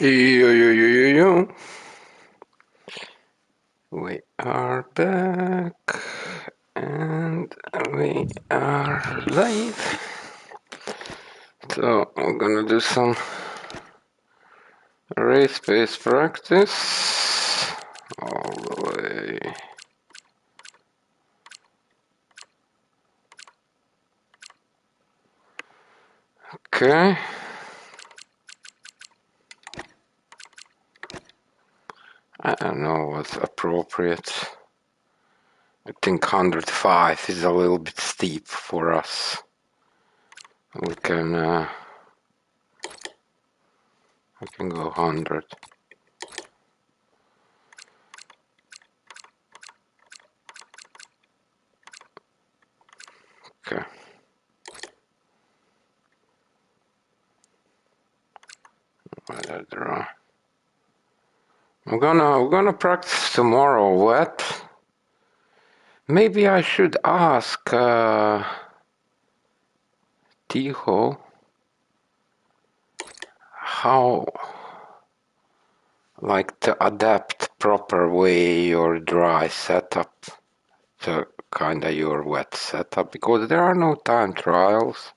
Yo. We are back and we are live. So I'm gonna do some race-based practice all the way. Okay. I don't know what's appropriate. I think 105 is a little bit steep for us. We can go 100. Okay. Weather draw. We're gonna practice tomorrow wet. Maybe I should ask Tiho how to adapt proper way your dry setup to kinda your wet setup, because there are no time trials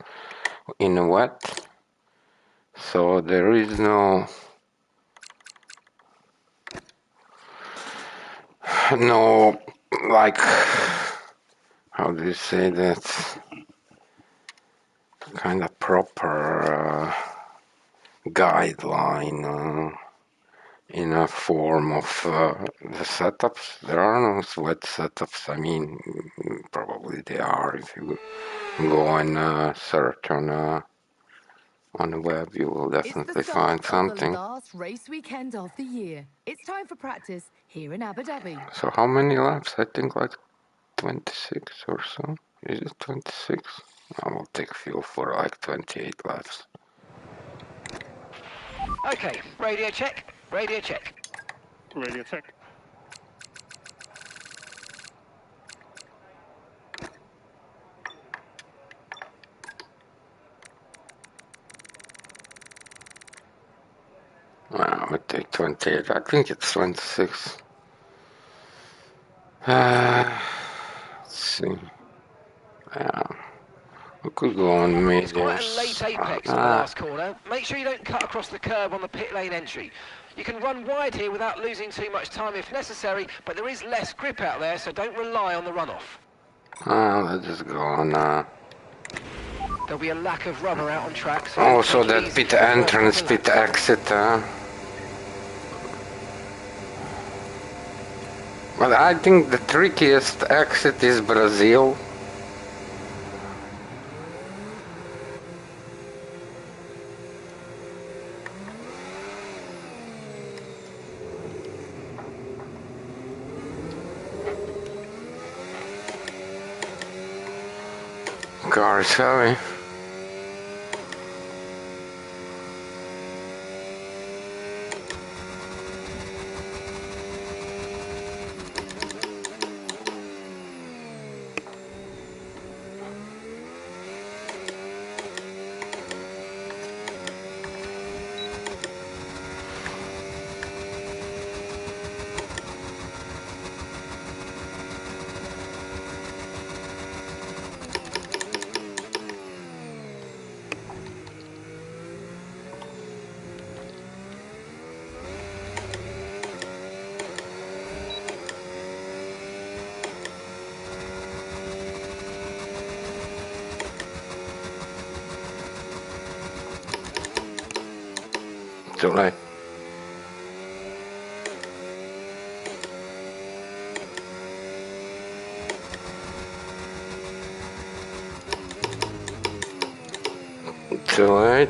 in a wet, so there is no how do you say that, kind of proper guideline in a form of the setups. There are no wet setups. I mean, probably they are. If you go and search on the web, you will definitely find something. The last race weekend of the year. It's time for practice here in Abu Dhabi. So how many laps? I think like 26 or so. Is it 26? I will take fuel for like 28 laps. Okay, radio check. Radio check. Radio check. I would take 28. I think it's 26. Let's see. We could go on mediums. It's quite a late apex in the last corner. Make sure you don't cut across the curb on the pit lane entry. You can run wide here without losing too much time if necessary, but there is less grip out there, so don't rely on the runoff. Let's just go on. There'll be a lack of rubber out on track. So so that pit entrance, pit exit. But I think the trickiest exit is Brazil. Car is heavy. Too late. Too late.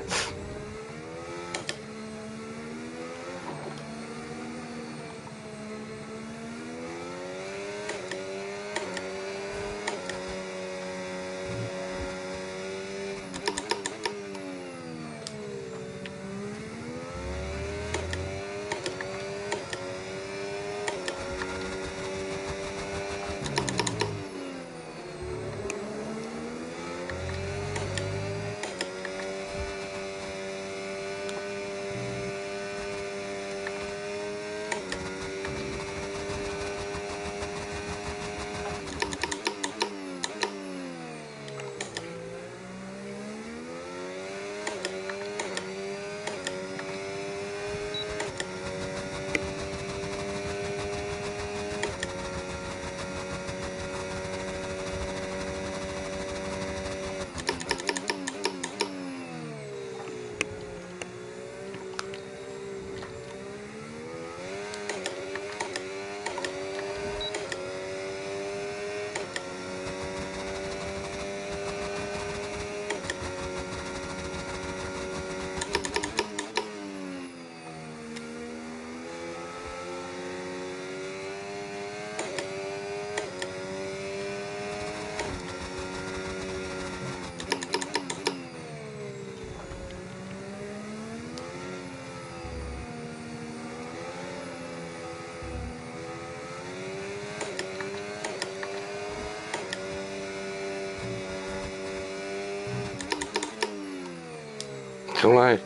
too late.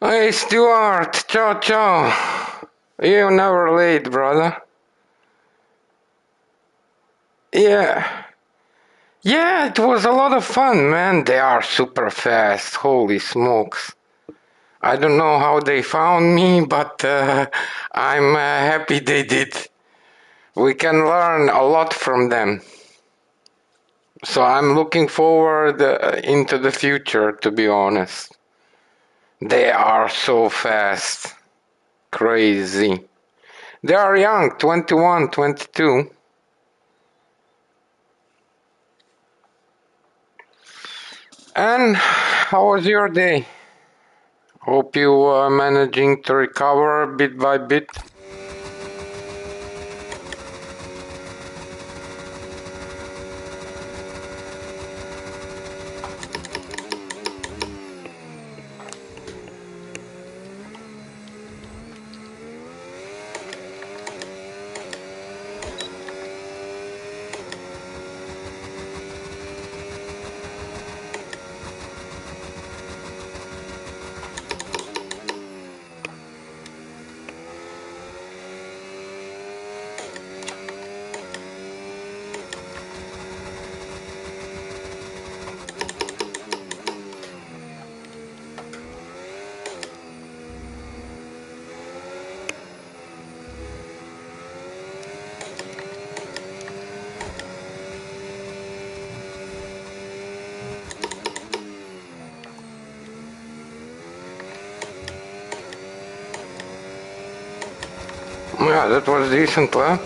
Hey Stuart, ciao ciao. You're never late, brother. Yeah. Yeah, it was a lot of fun, man. They are super fast. Holy smokes. I don't know how they found me, but I'm happy they did. We can learn a lot from them. So I'm looking forward into the future, to be honest. They are so fast. Crazy. They are young, 21, 22. And how was your day? Hope you are managing to recover bit by bit. Yeah, that was decent, huh?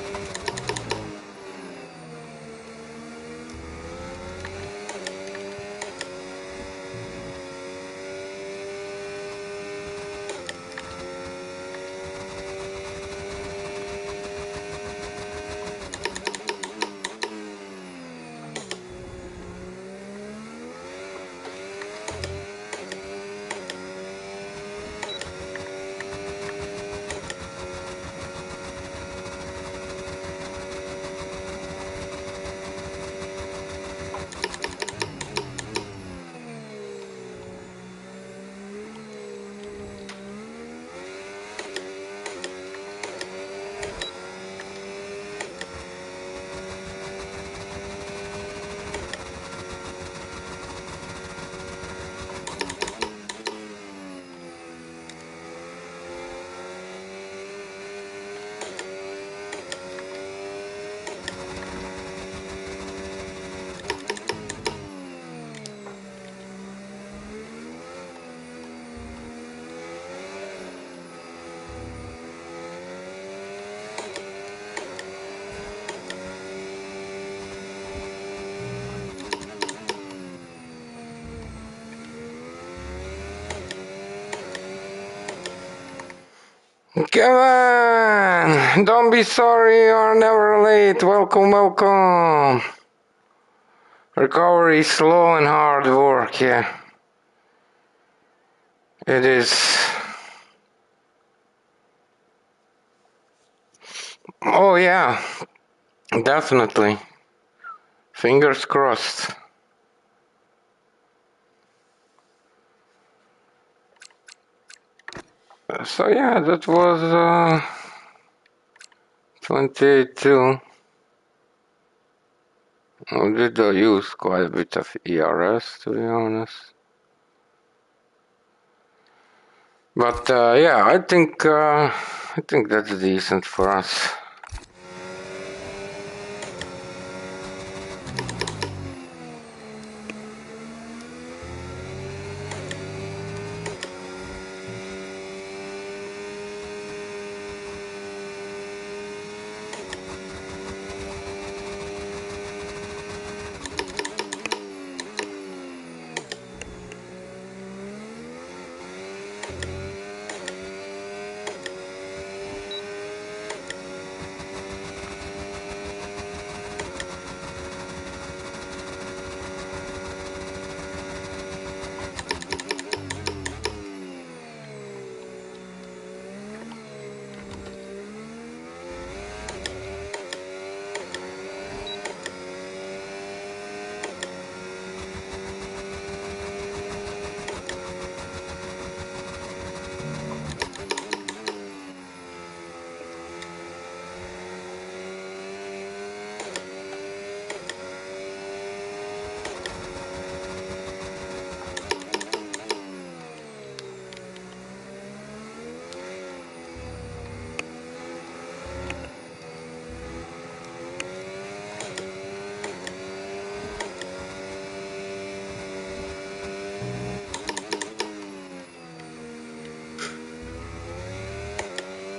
Kevin, don't be sorry, you're never late. Welcome, welcome. Recovery is slow and hard work, yeah. It is. Oh, yeah, definitely. Fingers crossed. So, yeah, that was 22. I did use quite a bit of ERS, to be honest. But yeah, I think that's decent for us.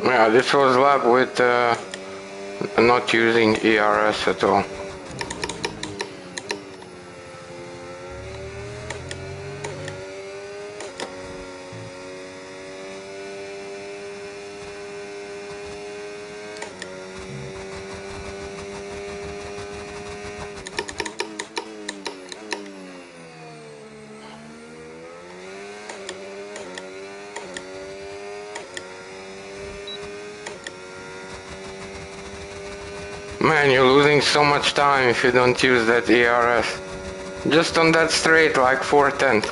Yeah, this was lab with not using ERS at all. Man, you're losing so much time if you don't use that ERS. Just on that straight, like 410.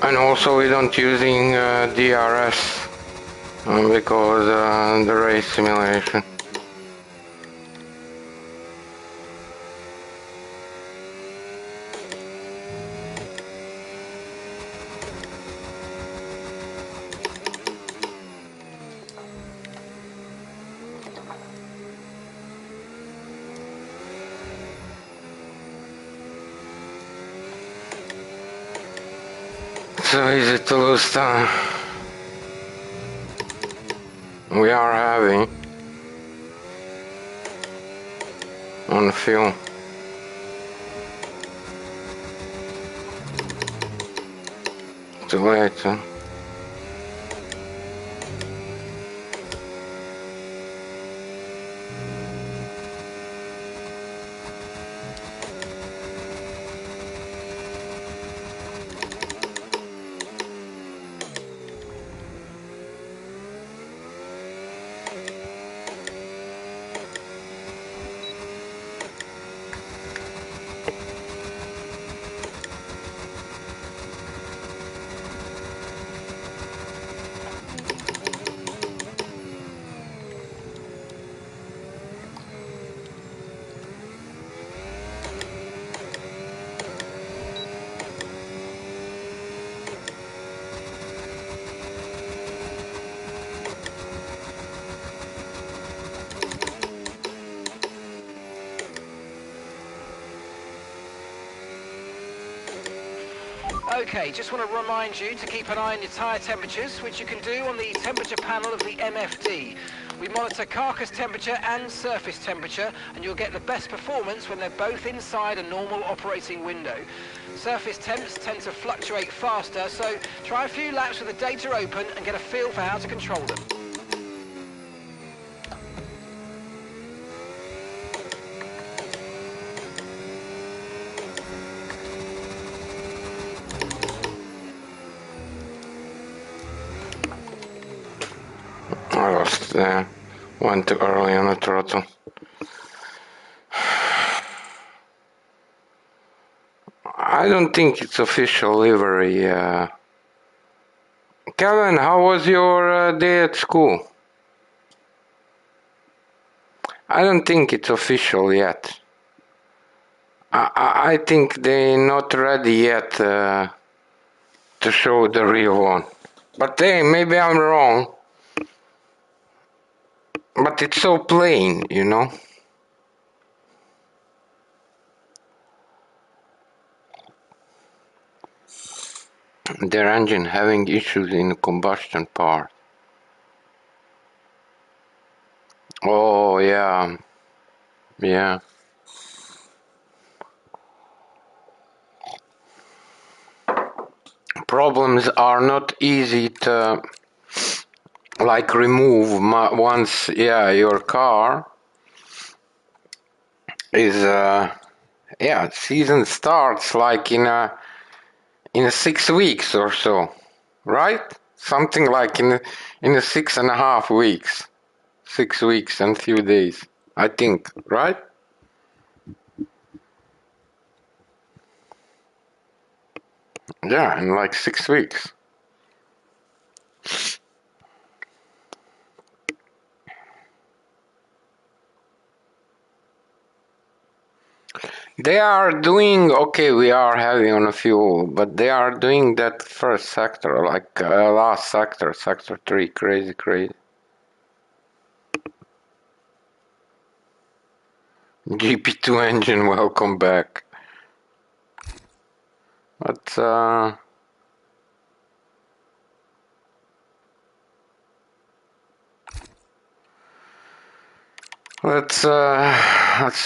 And also we don't using DRS because the race simulation. So easy to lose time. We are having on film. Too late. Huh? Okay, just want to remind you to keep an eye on your tyre temperatures, which you can do on the temperature panel of the MFD. We monitor carcass temperature and surface temperature, and you'll get the best performance when they're both inside a normal operating window. Surface temps tend to fluctuate faster, so try a few laps with the data open and get a feel for how to control them. I lost went too early on the throttle. I don't think it's official livery. Kevin, how was your day at school? I don't think it's official yet. I think they're not ready yet to show the real one. But hey, maybe I'm wrong. But it's so plain, you know. Their engine having issues in the combustion part. Oh yeah, yeah. Problems are not easy to like remove once. Yeah, your car is yeah. Season starts like in 6 weeks or so, right? Something like in 6.5 weeks, 6 weeks and few days, I think, right? Yeah, in like 6 weeks. They are doing okay. We are heavy on a fuel, but they are doing that first sector, like last sector, sector 3, crazy, crazy. GP2 engine, welcome back. But let's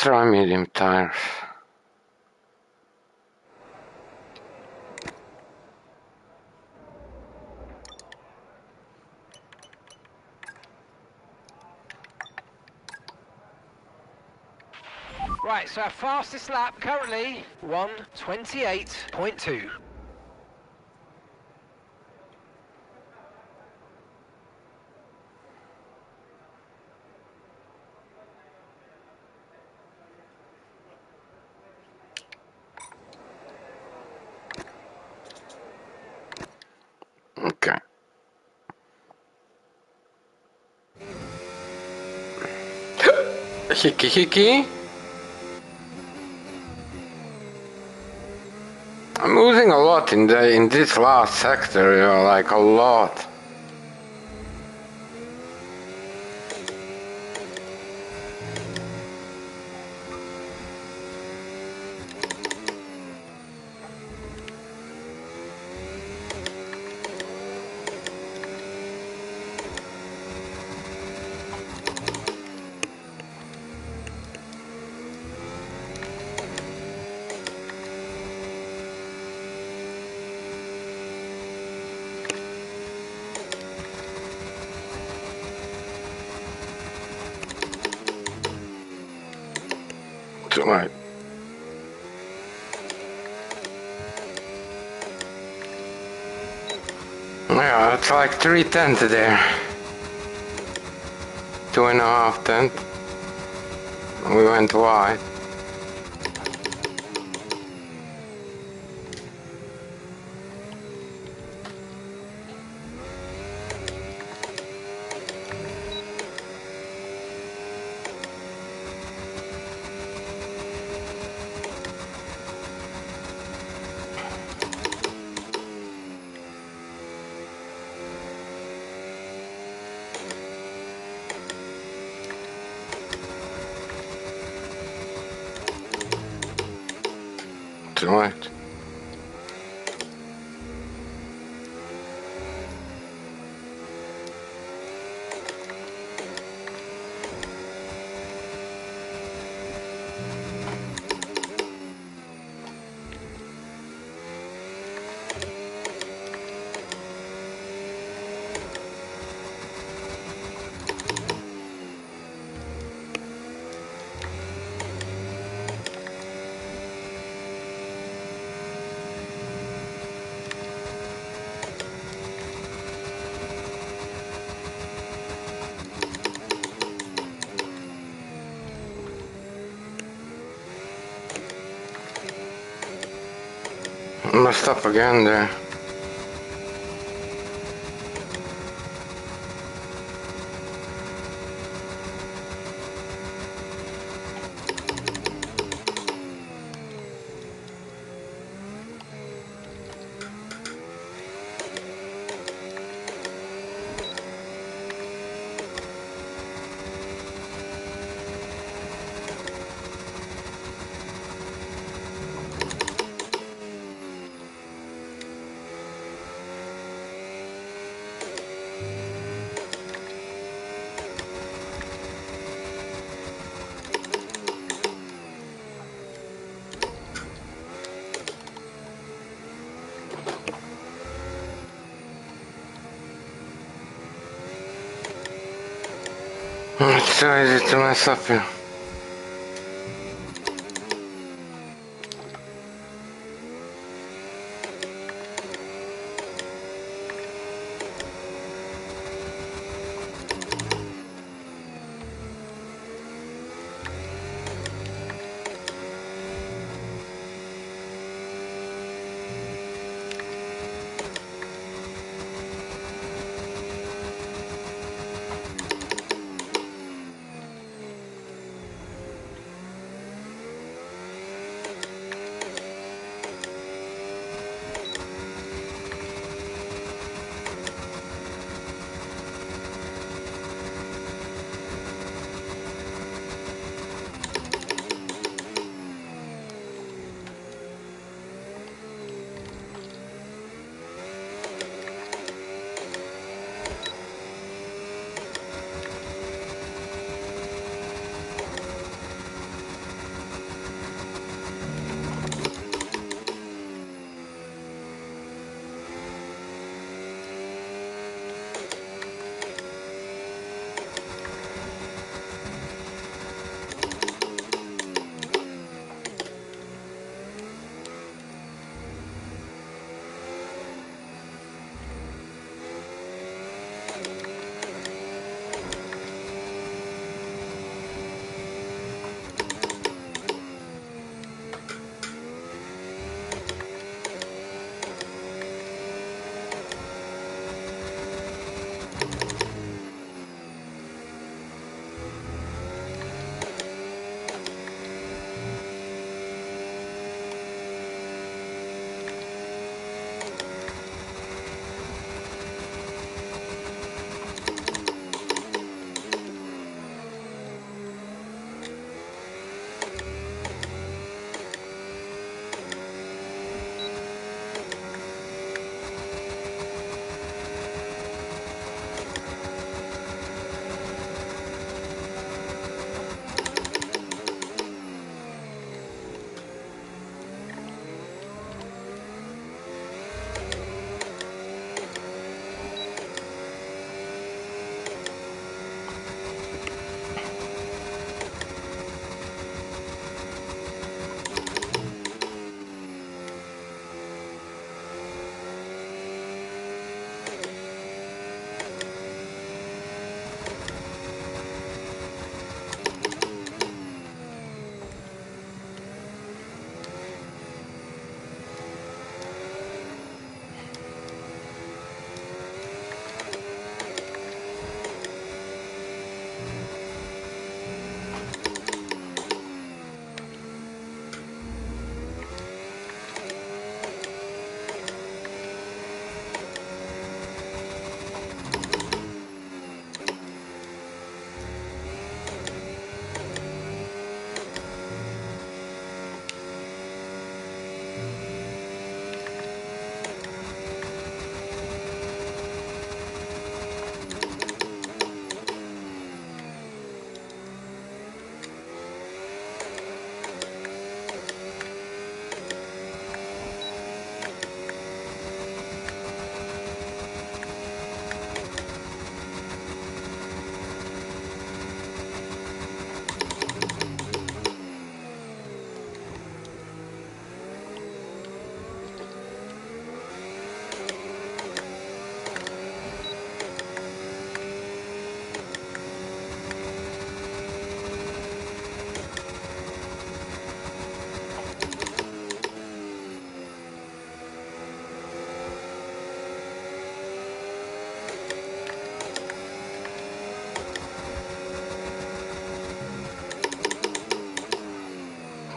try medium tires. Right, so our fastest lap currently 1:28.2. Okay. Hickey hickey. I'm losing a lot in this last sector, you know, like a lot. Too late. Yeah, it's like 3 tenths there. 2.5 tenths. We went wide. Too late. Messed up again there. It's so easy to mess up here.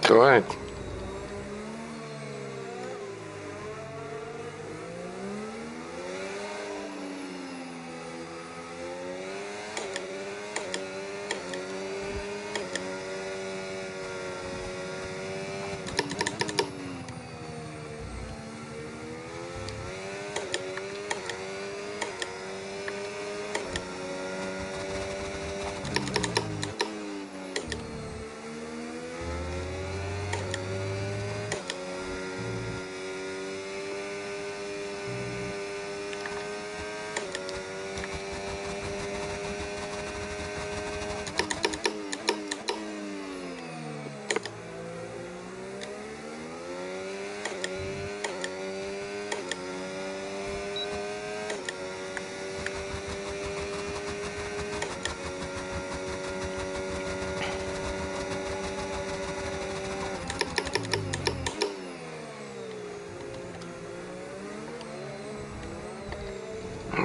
That's right.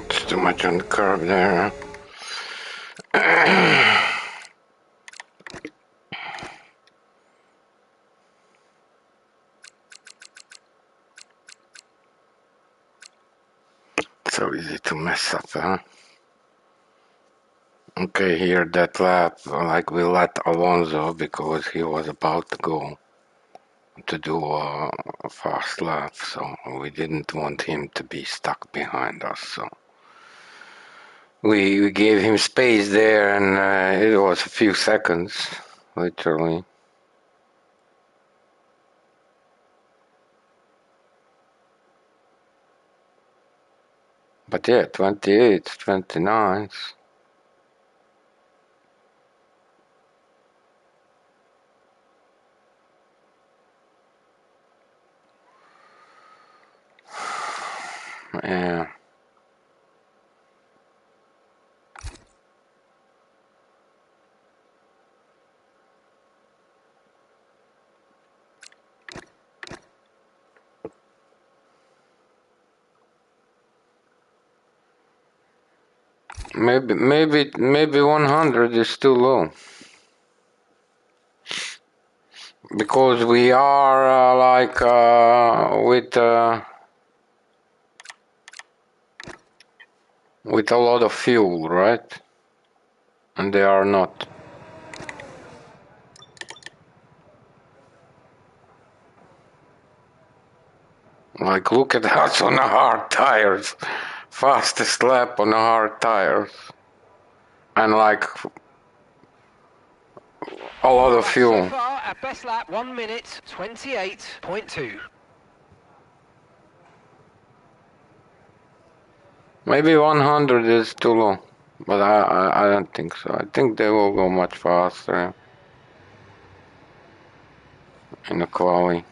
It's too much on the curb there. So easy to mess up, huh? Okay, here that lap, like we let Alonso because he was about to go to do a fast lap, so we didn't want him to be stuck behind us. So we gave him space there, and it was a few seconds, literally. But yeah, 28, 29. Yeah. Maybe 100 is too low. Because we are with a lot of fuel, right? And they are not. Like, look at us on the hard tires. Fastest lap on the hard tires. And like a lot of Right, so fuel. far, our best lap, 1 minute, 28.2. Maybe 100 is too low. But I don't think so. I think they will go much faster in the quali.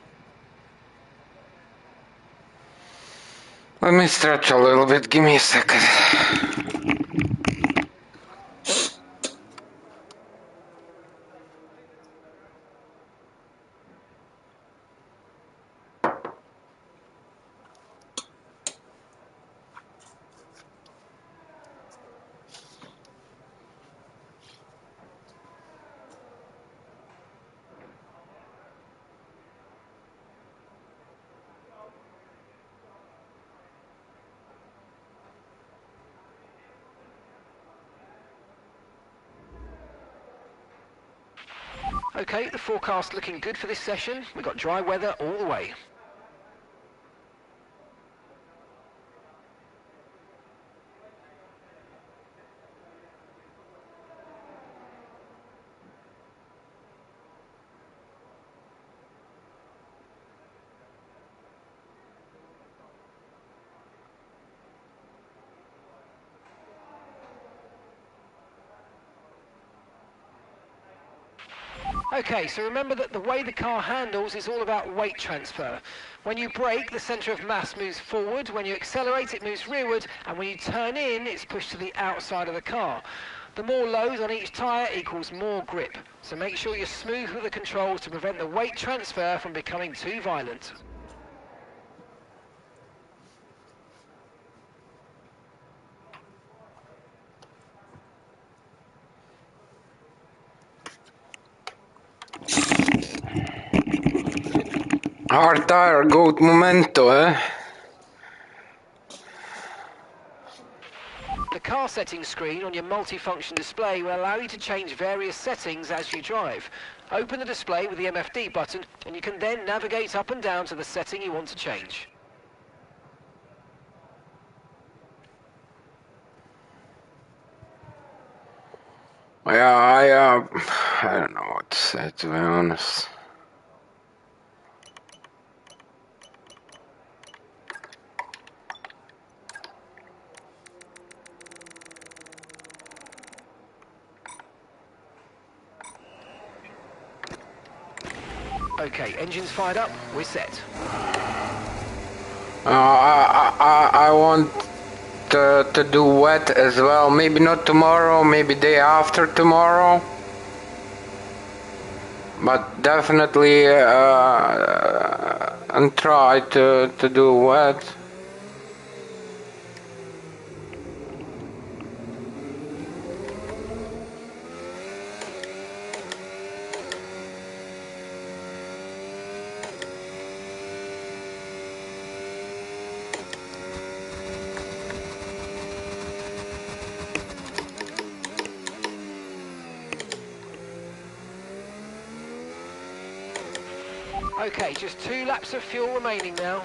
Let me stretch a little bit. Give me a second. Okay, the forecast looking good for this session. We've got dry weather all the way. Okay, so remember that the way the car handles is all about weight transfer. When you brake, the centre of mass moves forward, when you accelerate it moves rearward, and when you turn in it's pushed to the outside of the car. The more load on each tyre equals more grip, so make sure you're smooth with the controls to prevent the weight transfer from becoming too violent. Hard tire, goat momento, eh? The car settings screen on your multifunction display will allow you to change various settings as you drive. Open the display with the MFD button and you can then navigate up and down to the setting you want to change. Yeah, I don't know what to say, to be honest. Okay, engine's fired up, we're set. I want to do wet as well. Maybe not tomorrow, maybe day after tomorrow. But definitely and try to do wet. Okay, just 2 laps of fuel remaining now.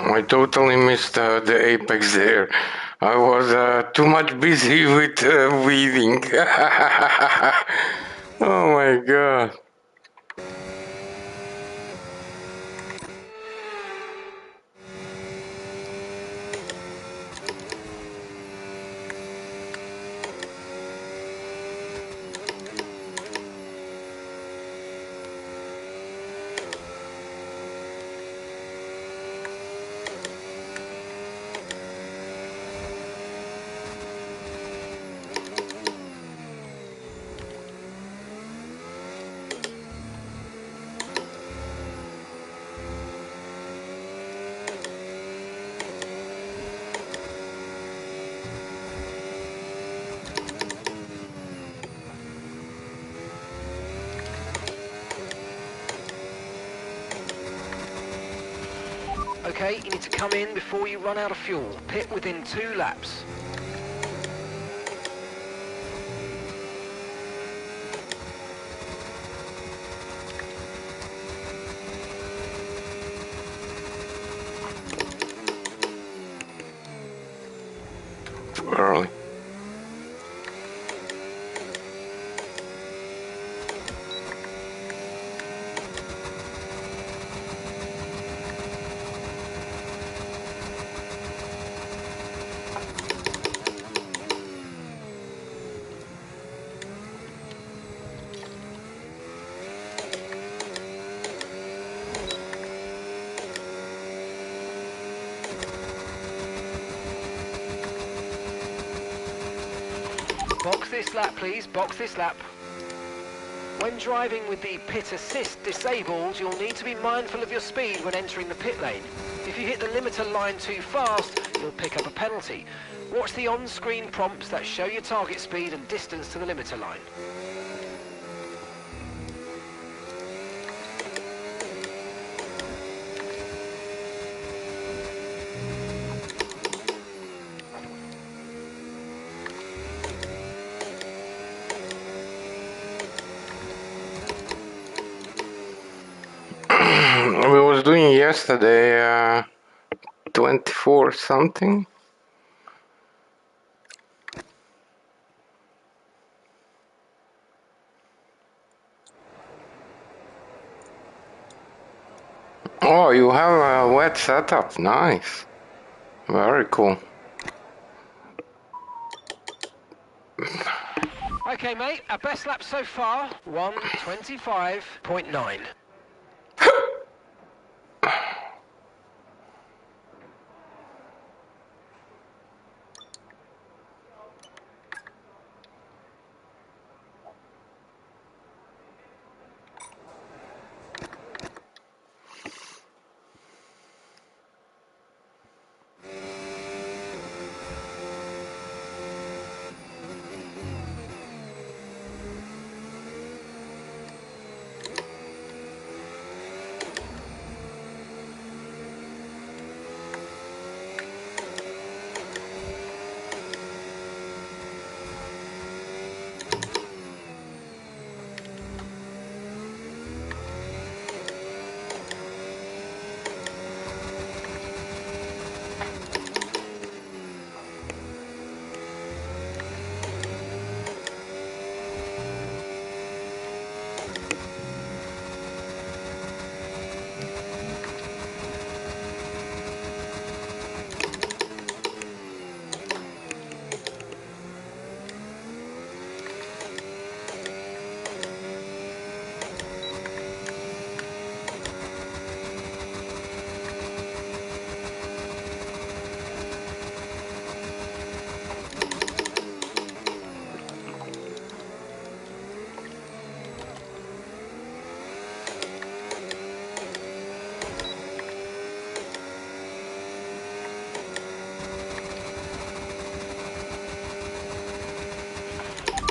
I totally missed the apex there. I was too much busy with weaving. Oh my god. Okay, you need to come in before you run out of fuel. Pit within 2 laps. Too early. Box this lap, please. Box this lap. When driving with the pit assist disabled, you'll need to be mindful of your speed when entering the pit lane. If you hit the limiter line too fast, you'll pick up a penalty. Watch the on-screen prompts that show your target speed and distance to the limiter line. We was doing yesterday 24 something. Oh, you have a wet setup. Nice. Very cool. Okay. Okay, mate, our best lap so far, 1:25.9.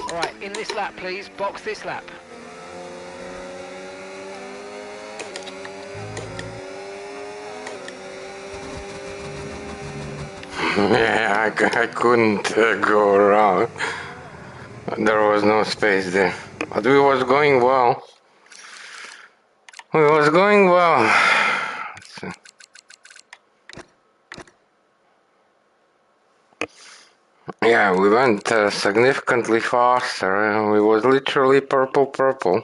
All right, in this lap, please. Box this lap. Yeah, I couldn't go around. There was no space there. But we was going well. We was going well. Yeah, we went significantly faster. We was literally purple.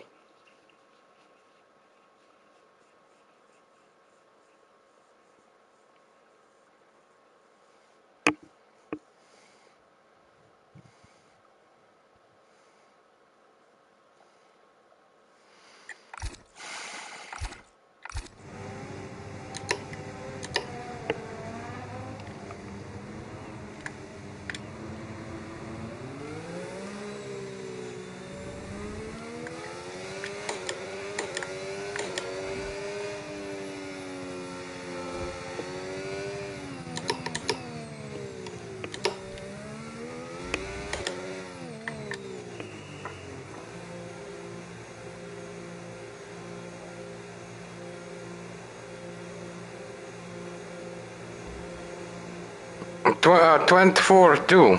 24 too.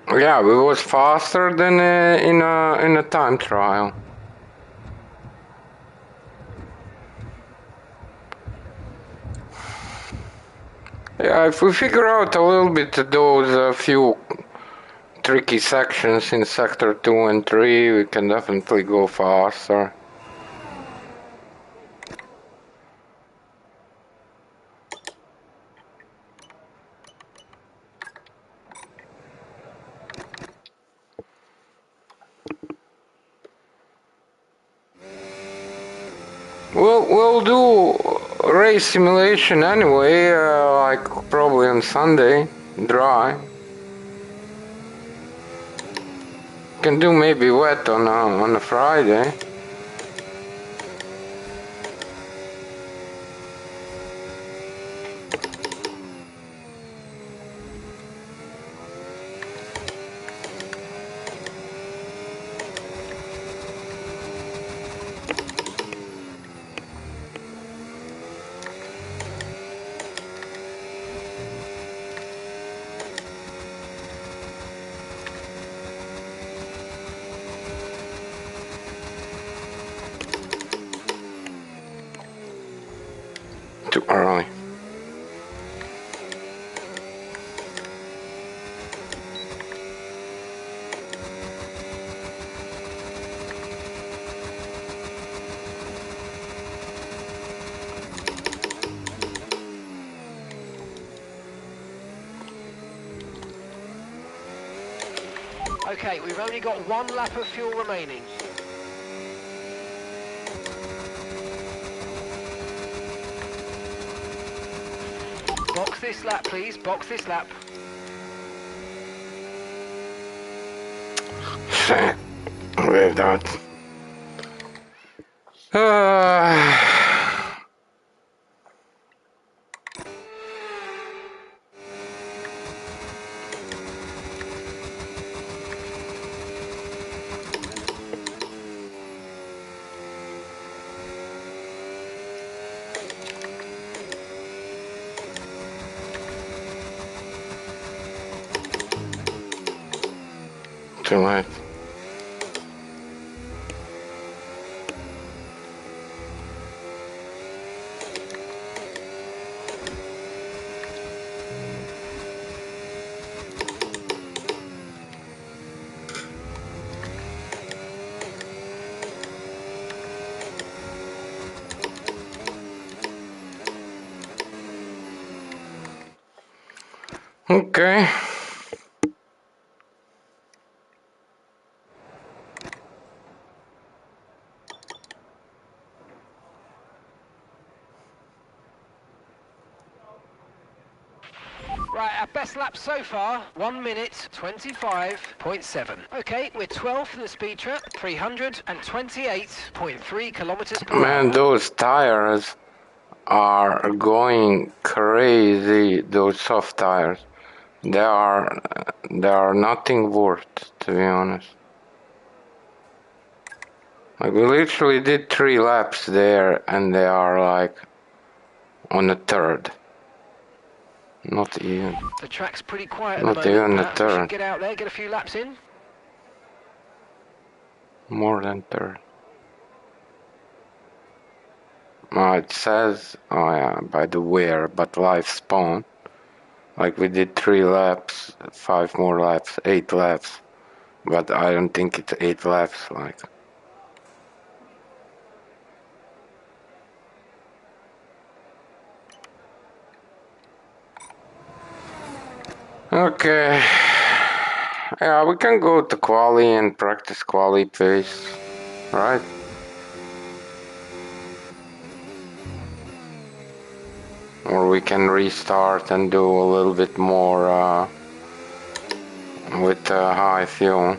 Yeah, we was faster than in a time trial. Yeah, if we figure out a little bit those few tricky sections in sector 2 and 3, we can definitely go faster. We'll do race simulation anyway, like probably on Sunday, dry. Can do maybe wet on a Friday. Okay, we've only got 1 lap of fuel remaining. Box this lap, please. Box this lap. With that. Too late. Okay. Right, our best lap so far, 1 minute 25.7. Okay, we're 12th in the speed trap, 328.3 kilometers per Man, hour. those tires are going crazy. Those soft tires. They are nothing worth, to be honest. Like, we literally did 3 laps there, and they are like on the third. Not even. The track's pretty quiet at Not the moment, even the Pat. We should third. get out there, get a few laps in. More than third. It says, oh yeah, by the wear, but live spawn. Like, we did 3 laps, 5 more laps, 8 laps. But I don't think it's 8 laps, like. Okay. Yeah, we can go to quali and practice quali pace, right? Or we can restart and do a little bit more with high fuel.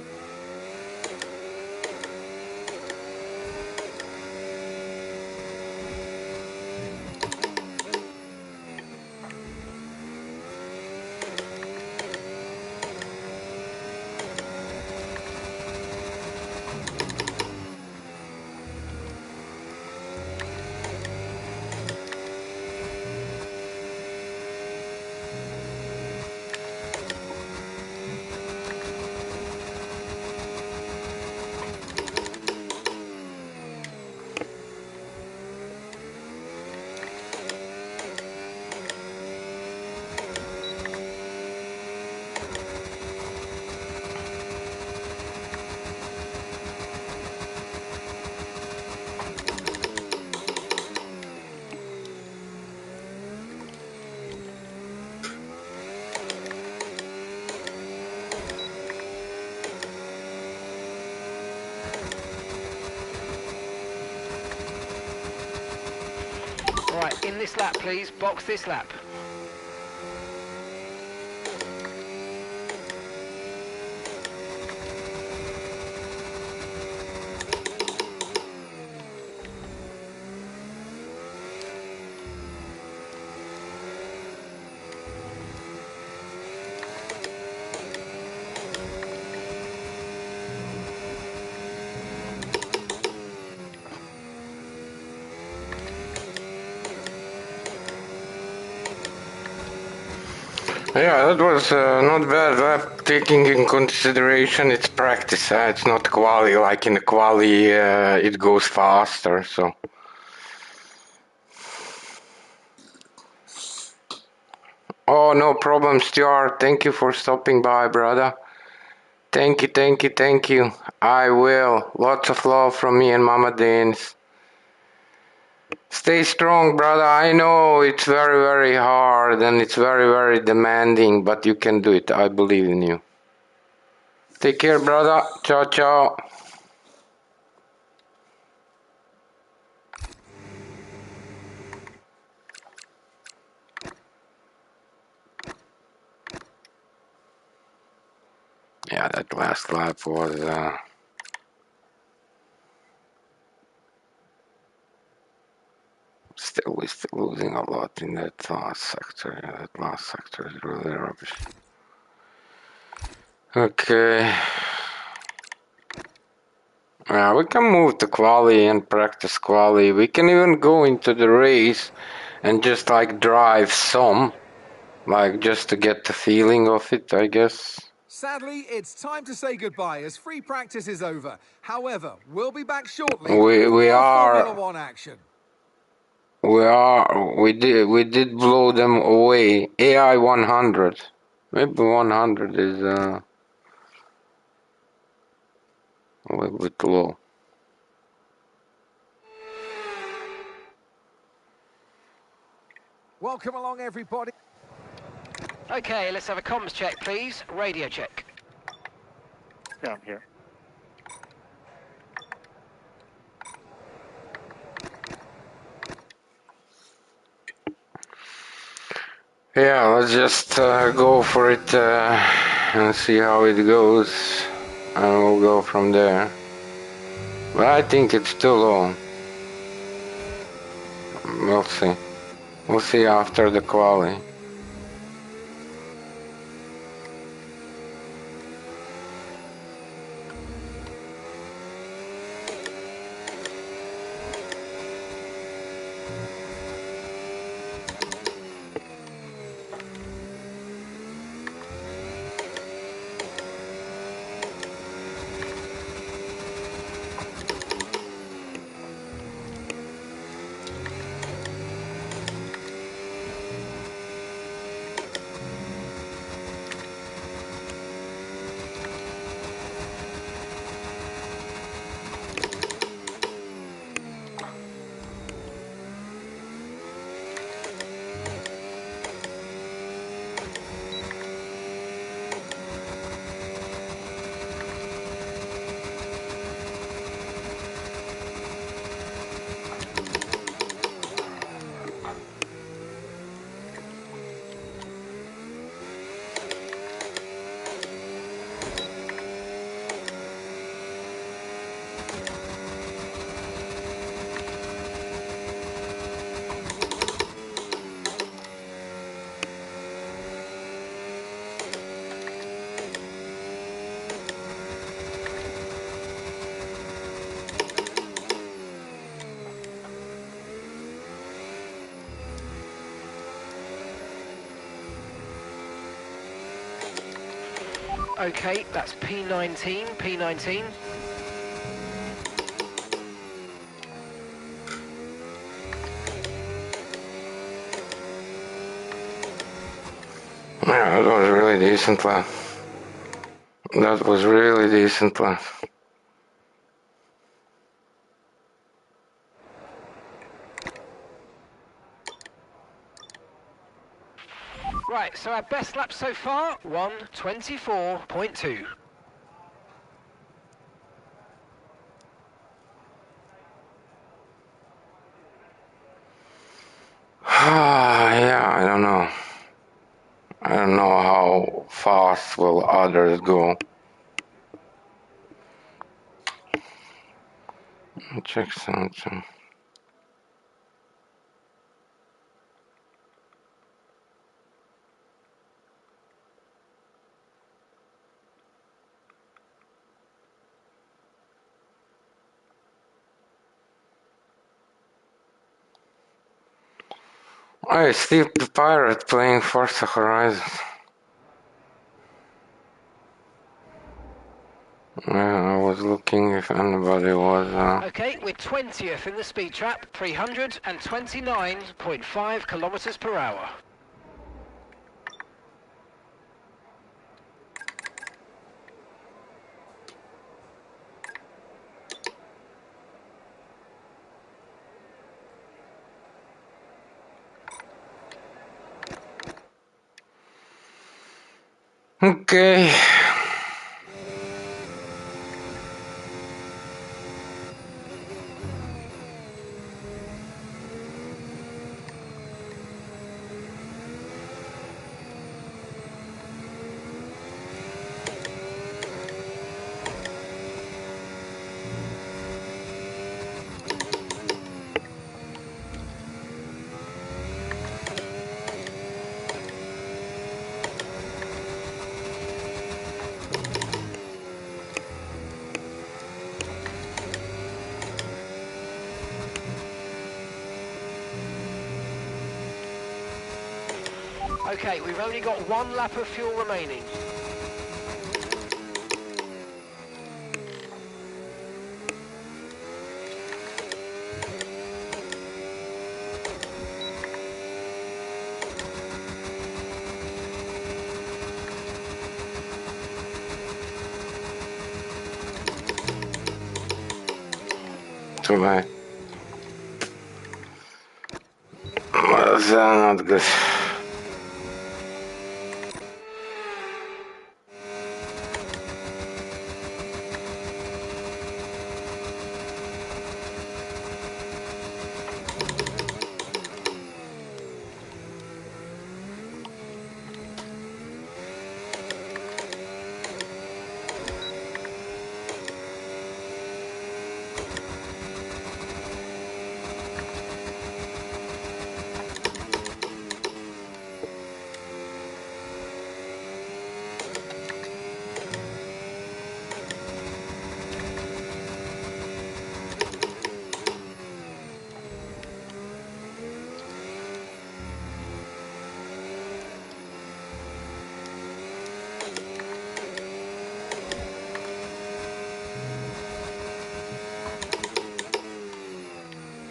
Right, in this lap, please. Box this lap. Yeah, that was not bad lap, taking in consideration it's practice. It's not quali, like in the quali it goes faster, so. Oh, no problem, Stuart. Thank you for stopping by, brother. Thank you, thank you, thank you. I will. Lots of love from me and Mama Denis. Stay strong, brother. I know it's very, very hard and it's very, very demanding, but you can do it. I believe in you. Take care, brother. Ciao, ciao. Yeah, that last lap was we're still losing a lot in that last sector. Yeah, that last sector is really rubbish. Okay. We can move to quali and practice quali. We can even go into the race and just like drive some, like just to get the feeling of it, I guess. Sadly, it's time to say goodbye as free practice is over. However, we'll be back shortly We with we more Formula are One action. we did blow them away. AI 100. Maybe 100 is a little bit low. Welcome along, everybody. Okay, let's have a comms check, please. Radio check. Yeah, I'm here. Yeah, let's just go for it and see how it goes, and we'll go from there. But I think it's too low. We'll see. We'll see after the quali. Okay, that's P19, P19. Yeah, that was really decent lap. That was really decent lap. Right, so our best lap so far, 1:24.2. Yeah, I don't know. I don't know how fast will others go. Check something. Hey, Steve the Pirate playing Forza Horizon. Yeah, I was looking if anybody was. Okay, we're 20th in the speed trap, 329.5 kilometers per hour. Okay. Okay, we've only got 1 lap of fuel remaining. Too late. Well, that's not good.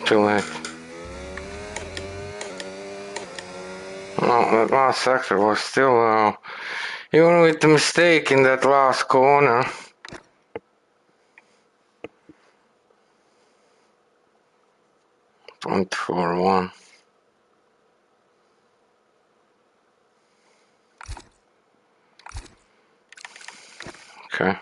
Too late. Oh, that last sector was still, even with the mistake in that last corner. .41. Okay.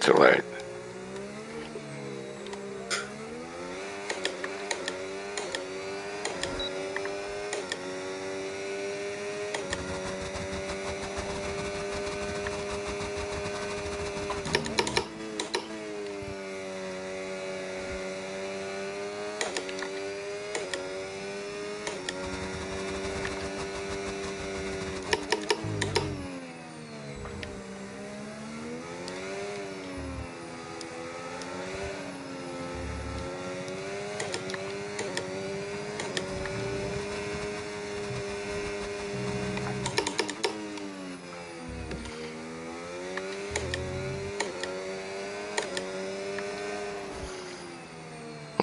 Too late.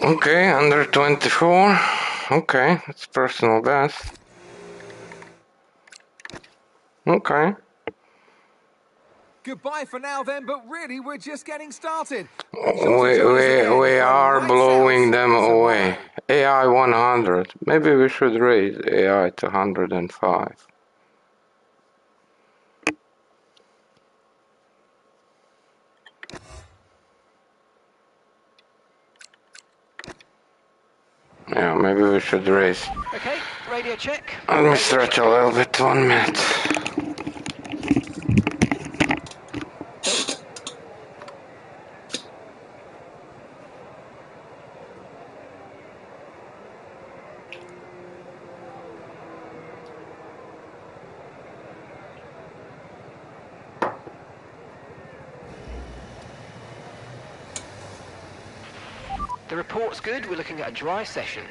Okay, under 24. Okay, that's personal best. Okay. Goodbye for now then, but really we're just getting started. We are blowing them away. AI 100. Maybe we should raise AI to 105. Yeah, maybe we should raise. Okay, radio check. Let me stretch a little bit, 1 minute. The report's good, we're looking at a dry session.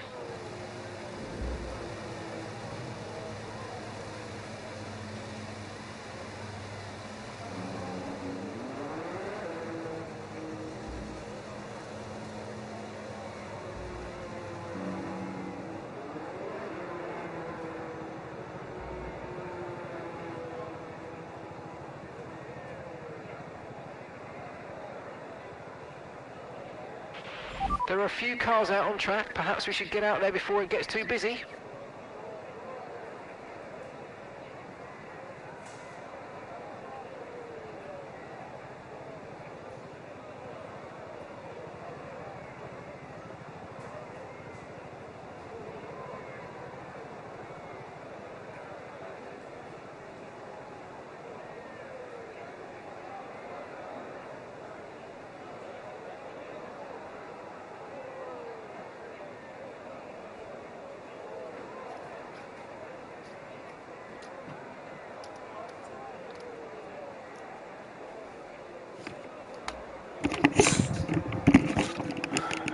There are a few cars out on track. Perhaps we should get out there before it gets too busy.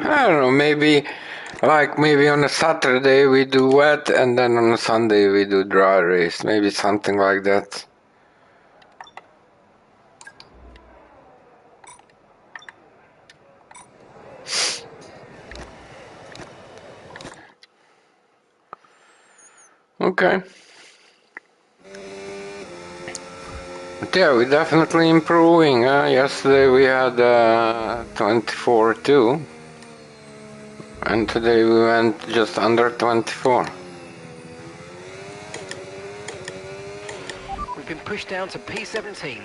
I don't know, maybe on a Saturday we do wet and then on a Sunday we do dry race. Maybe something like that. Okay. But yeah, we're definitely improving. Yesterday we had 24 too. And today we went just under 24. We've been pushed down to P17.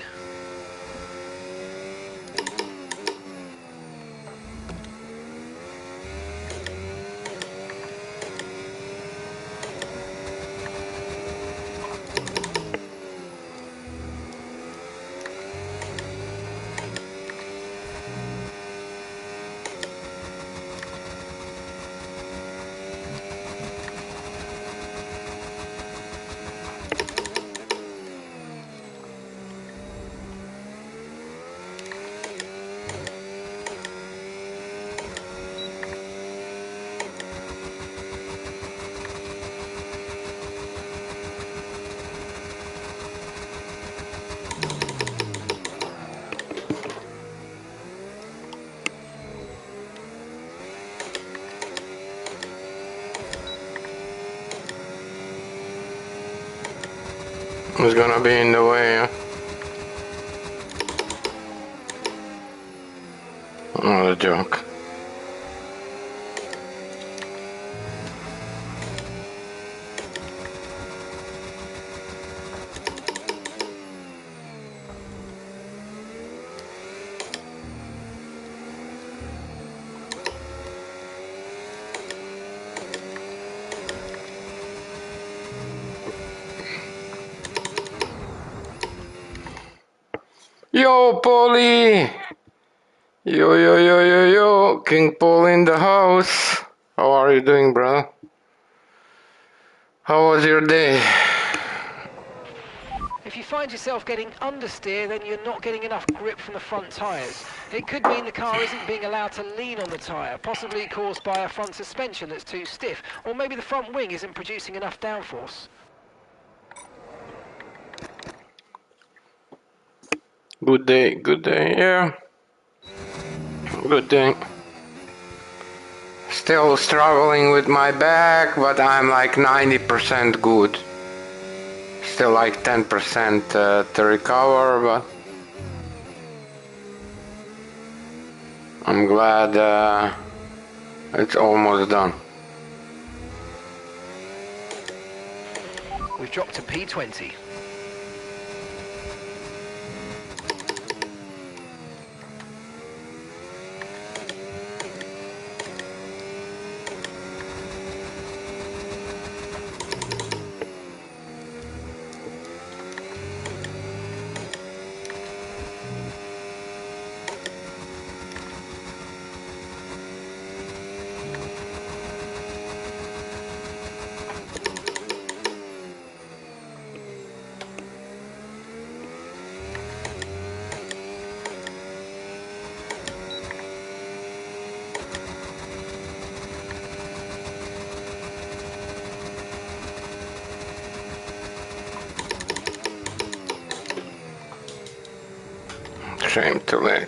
It's gonna be in the way, huh? What a joke. Yo, Paulie! Yo, yo, yo, yo, yo! King Paul in the house! How are you doing, brother? How was your day? If you find yourself getting understeer, then you're not getting enough grip from the front tyres. It could mean the car isn't being allowed to lean on the tyre, possibly caused by a front suspension that's too stiff, or maybe the front wing isn't producing enough downforce. Good day, yeah. Good day. Still struggling with my back, but I'm like 90% good. Still like 10% to recover, but I'm glad it's almost done. We've dropped to P20. Shame too late.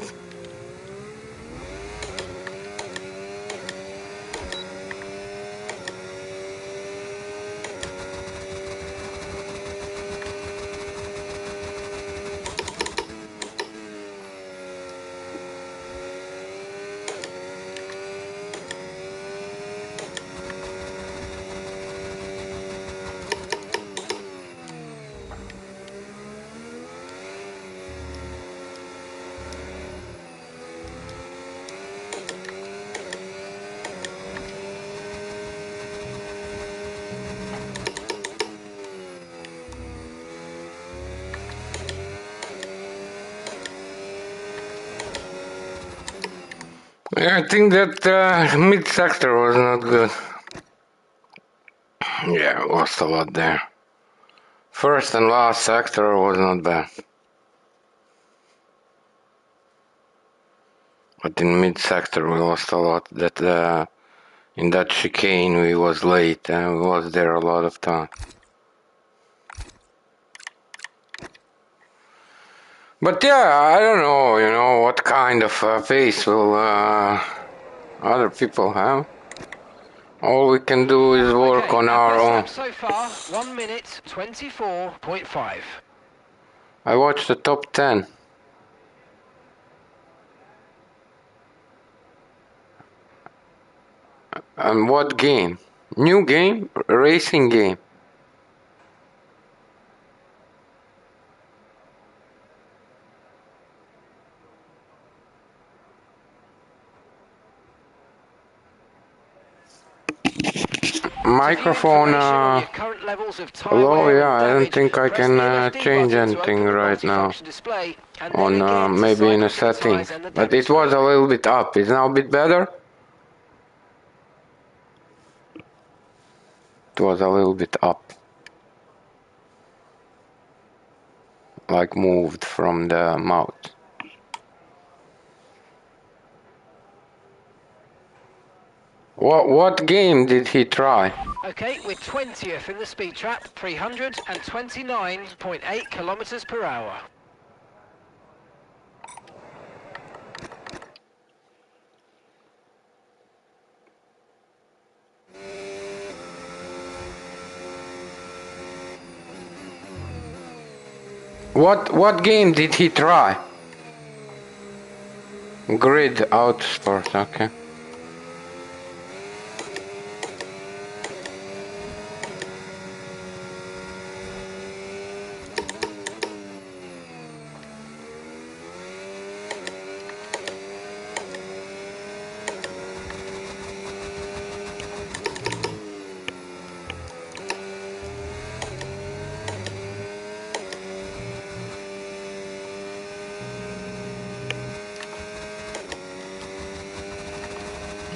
Yeah, I think that mid-sector was not good. Yeah, lost a lot there. First and last sector was not bad. But in mid-sector we lost a lot. That in that chicane we was late and we was there a lot of time. But yeah, I don't know, what kind of pace will other people have. All we can do is work on our best own. lap so far, 1 minute 24.5. I watched the top 10. And what game? New game? Racing game. Microphone On your current levels of tire low, wear yeah, and I don't damage, think I press the can LFD change button to anything open the right now multifunction display, and then on again to maybe in cycle the through the settings. tyres and the But damage it was screen. a little bit up. It's now a bit better. It was a little bit up. Like moved from the mouth. What game did he try? Okay, we're 20th in the speed trap, 329.8 kilometers per hour. What game did he try? Grid Autosport, okay.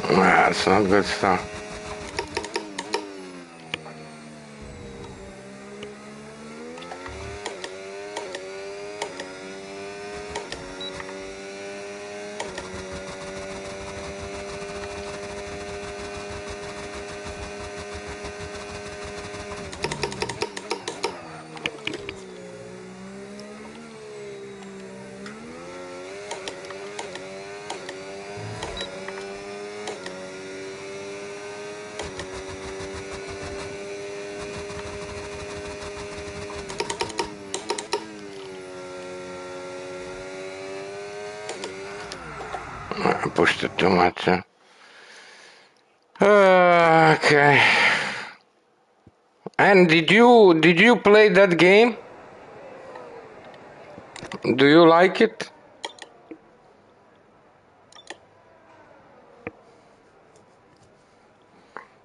That's not good stuff. I pushed it too much. Okay. And did you play that game? Do you like it?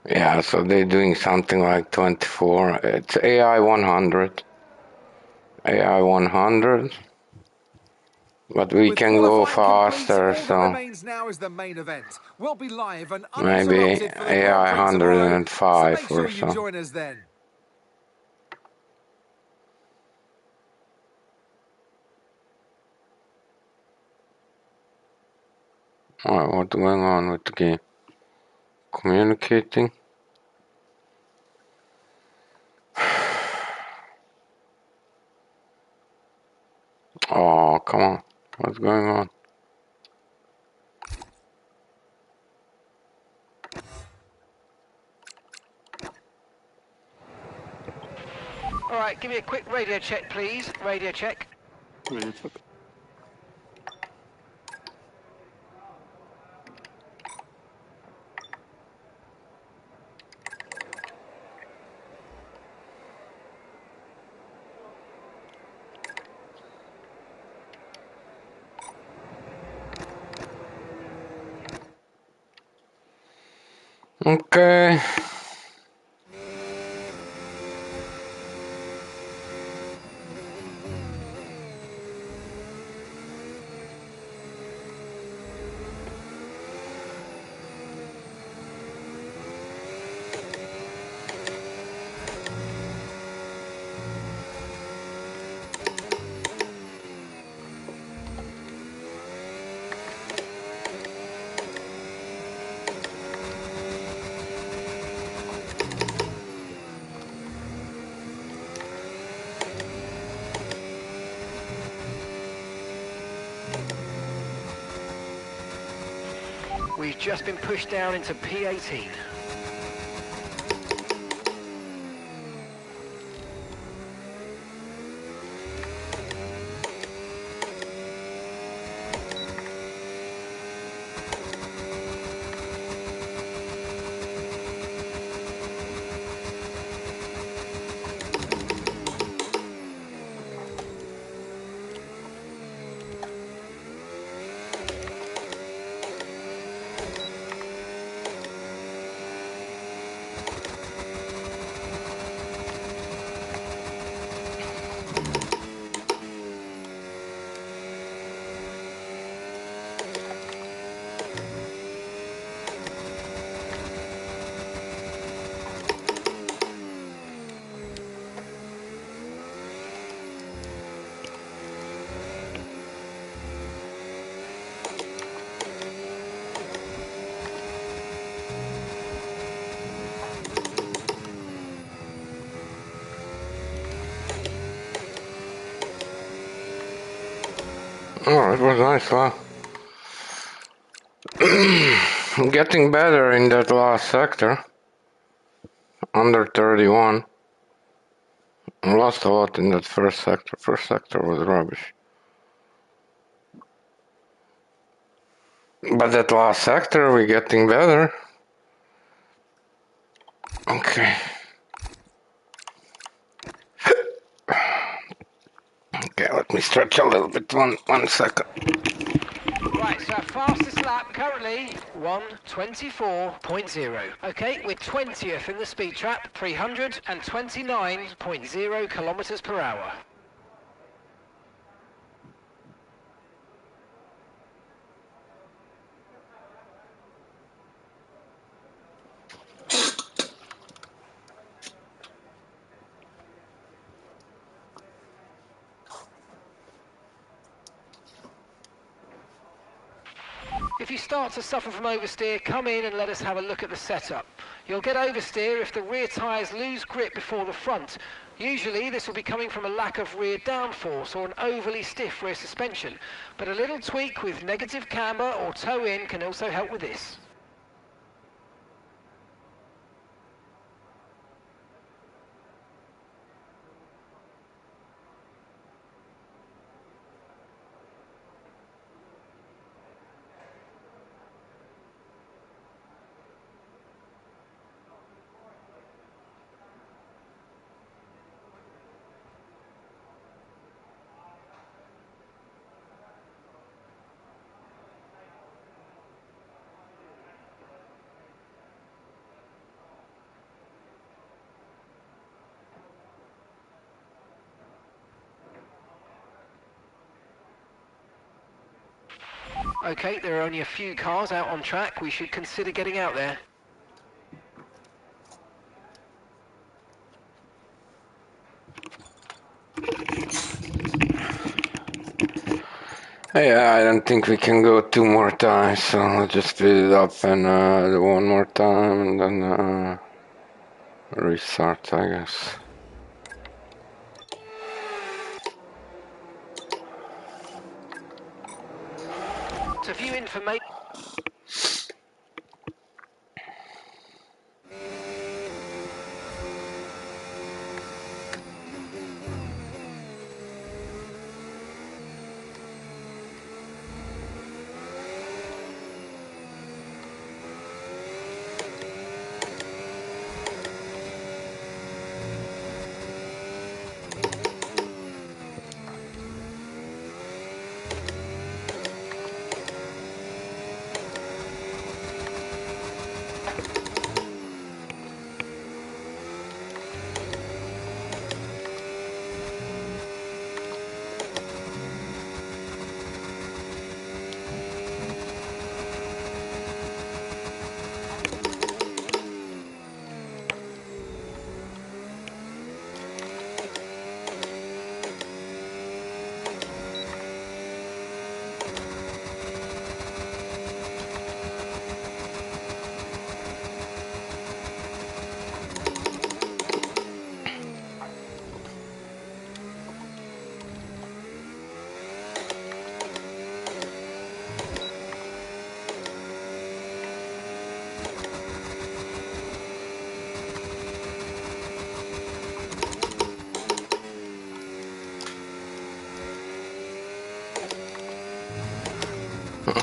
Yeah, so they're doing something like 24. It's AI 100. AI 100. But we With can go qualifying complete, faster, all that so remains now is the main event. We'll be live and maybe uninterrupted for the Grand AI Prix tomorrow, so 105 make or sure you so. join us then. Alright, what's going on with the game? Communicating? Oh, come on. What's going on? All right, give me a quick radio check, please. Radio check. Radio check. Okay. We've just been pushed down into P18. Oh, it was nice, huh? Getting better in that last sector. Under 31. I lost a lot in that first sector. First sector was rubbish. But that last sector, we're getting better. Okay. Okay, let me stretch a little bit. One second. Right, so our fastest lap currently 1:24.0. Okay, we're 20th in the speed trap, 329.0 kilometers per hour. If you start to suffer from oversteer, come in and let us have a look at the setup. You'll get oversteer if the rear tyres lose grip before the front. Usually this will be coming from a lack of rear downforce or an overly stiff rear suspension, but a little tweak with negative camber or toe in can also help with this. Okay, there are only a few cars out on track. We should consider getting out there. Yeah, I don't think we can go 2 more times, so I'll just speed it up and do 1 more time and then restart, I guess. a few information.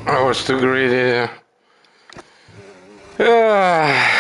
I was too greedy. Ah.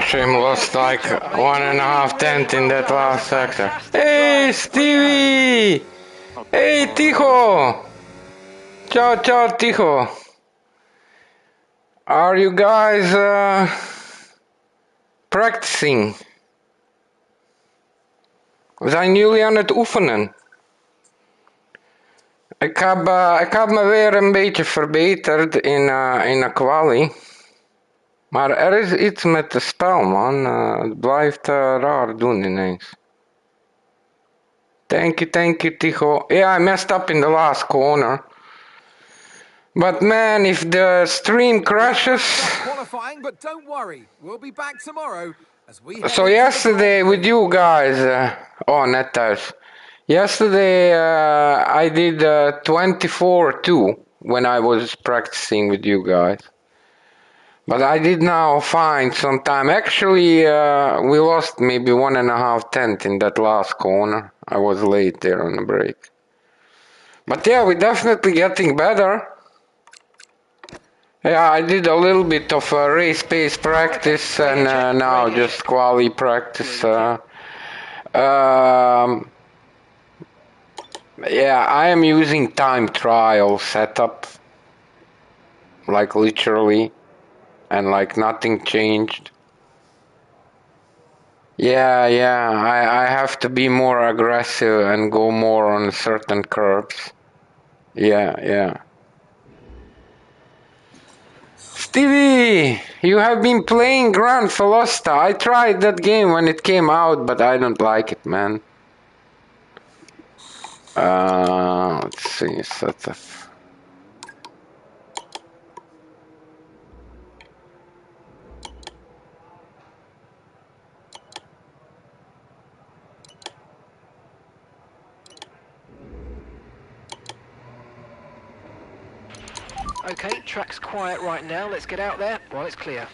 Shame lost like 1.5 tenth in that last sector. Hey Stevie! Hey Tijo! Ciao ciao Tijo! Are you guys practicing? We zijn jullie aan het oefenen. Ik heb me weer een beetje verbeterd in de quali. Maar er is iets met het spel, man. Het blijft raar doen ineens. Thank you, Tijo. Yeah, I messed up in the last corner. But man, if the stream crashes... Qualifying, but don't worry. We'll be back tomorrow as we head So into yesterday the with you guys... net thuis. Yesterday I did 24-2 when I was practicing with you guys. But I did now find some time. Actually, we lost maybe 1.5 tenth in that last corner. I was late there on the break. But yeah, we're definitely getting better. Yeah, I did a little bit of race pace practice and now just quali practice. Yeah, I am using time trial setup. Like literally. And like nothing changed. Yeah, I have to be more aggressive and go more on certain curbs. Yeah. Stevie, you have been playing Grand Velosta. I tried that game when it came out, but I don't like it, man. Let's see, setup. Okay, track's quiet right now. Let's get out there while it's clear.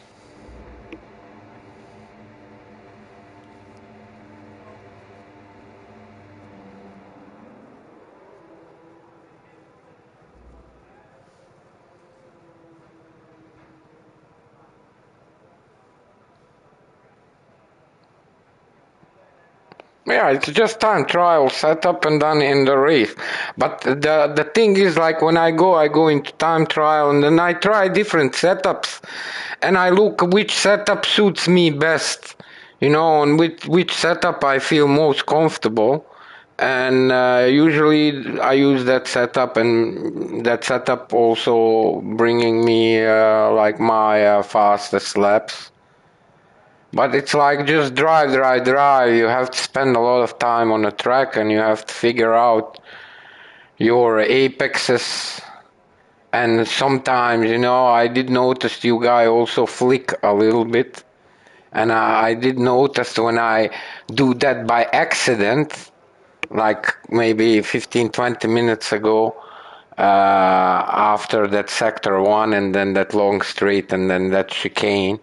Yeah, it's just time trial setup and then in the race. But the thing is, like when I go into time trial and then I try different setups, and I look which setup suits me best, you know, and which setup I feel most comfortable. And usually I use that setup, and that setup also bringing me like my fastest laps. But it's like just drive, drive, drive. You have to spend a lot of time on the track and you have to figure out your apexes. And sometimes, you know, I did notice you guys also flick a little bit. And I did notice when I do that by accident, like maybe 15, 20 minutes ago, after that sector one and then that long straight and then that chicane,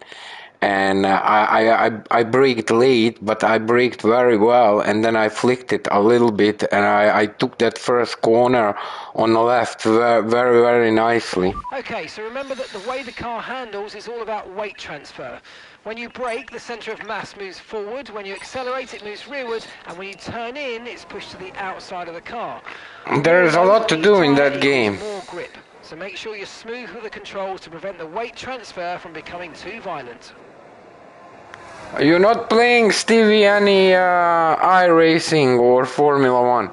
and I braked late, but I braked very well, and then I flicked it a little bit, and I took that first corner on the left very, very, very nicely. Okay, so remember that the way the car handles is all about weight transfer. When you brake, the centre of mass moves forward. When you accelerate, it moves rearward. And when you turn in, it's pushed to the outside of the car. There More is a load lot on to each do in tyre that equals game. more grip. So make sure you're smooth with the controls to prevent the weight transfer from becoming too violent. You're not playing, Stevie, any iRacing or Formula One?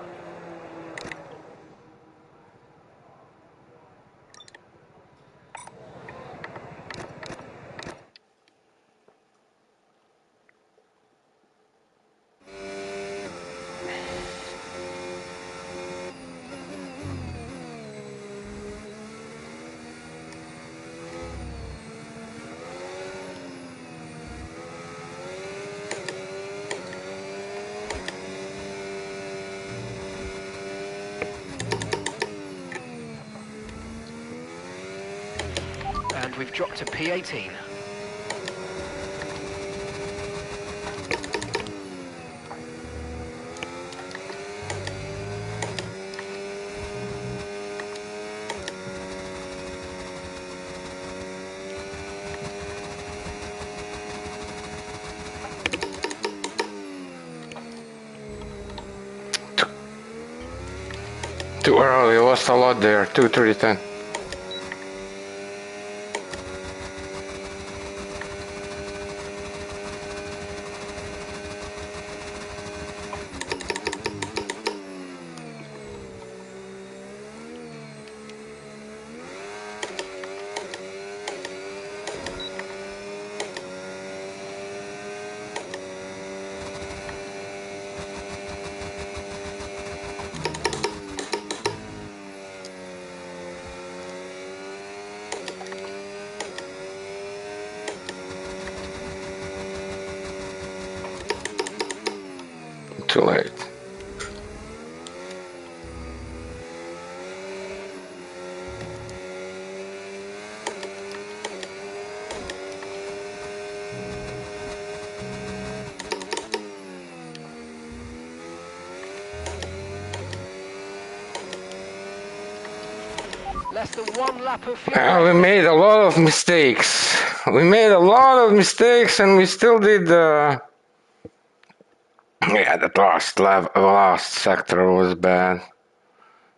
And we've dropped to P18. Too early, lost a lot there, 2:30:10. Too late. Less than one lap of fuel. We made a lot of mistakes. We made a lot of mistakes, and we still did. Yeah, that last sector was bad.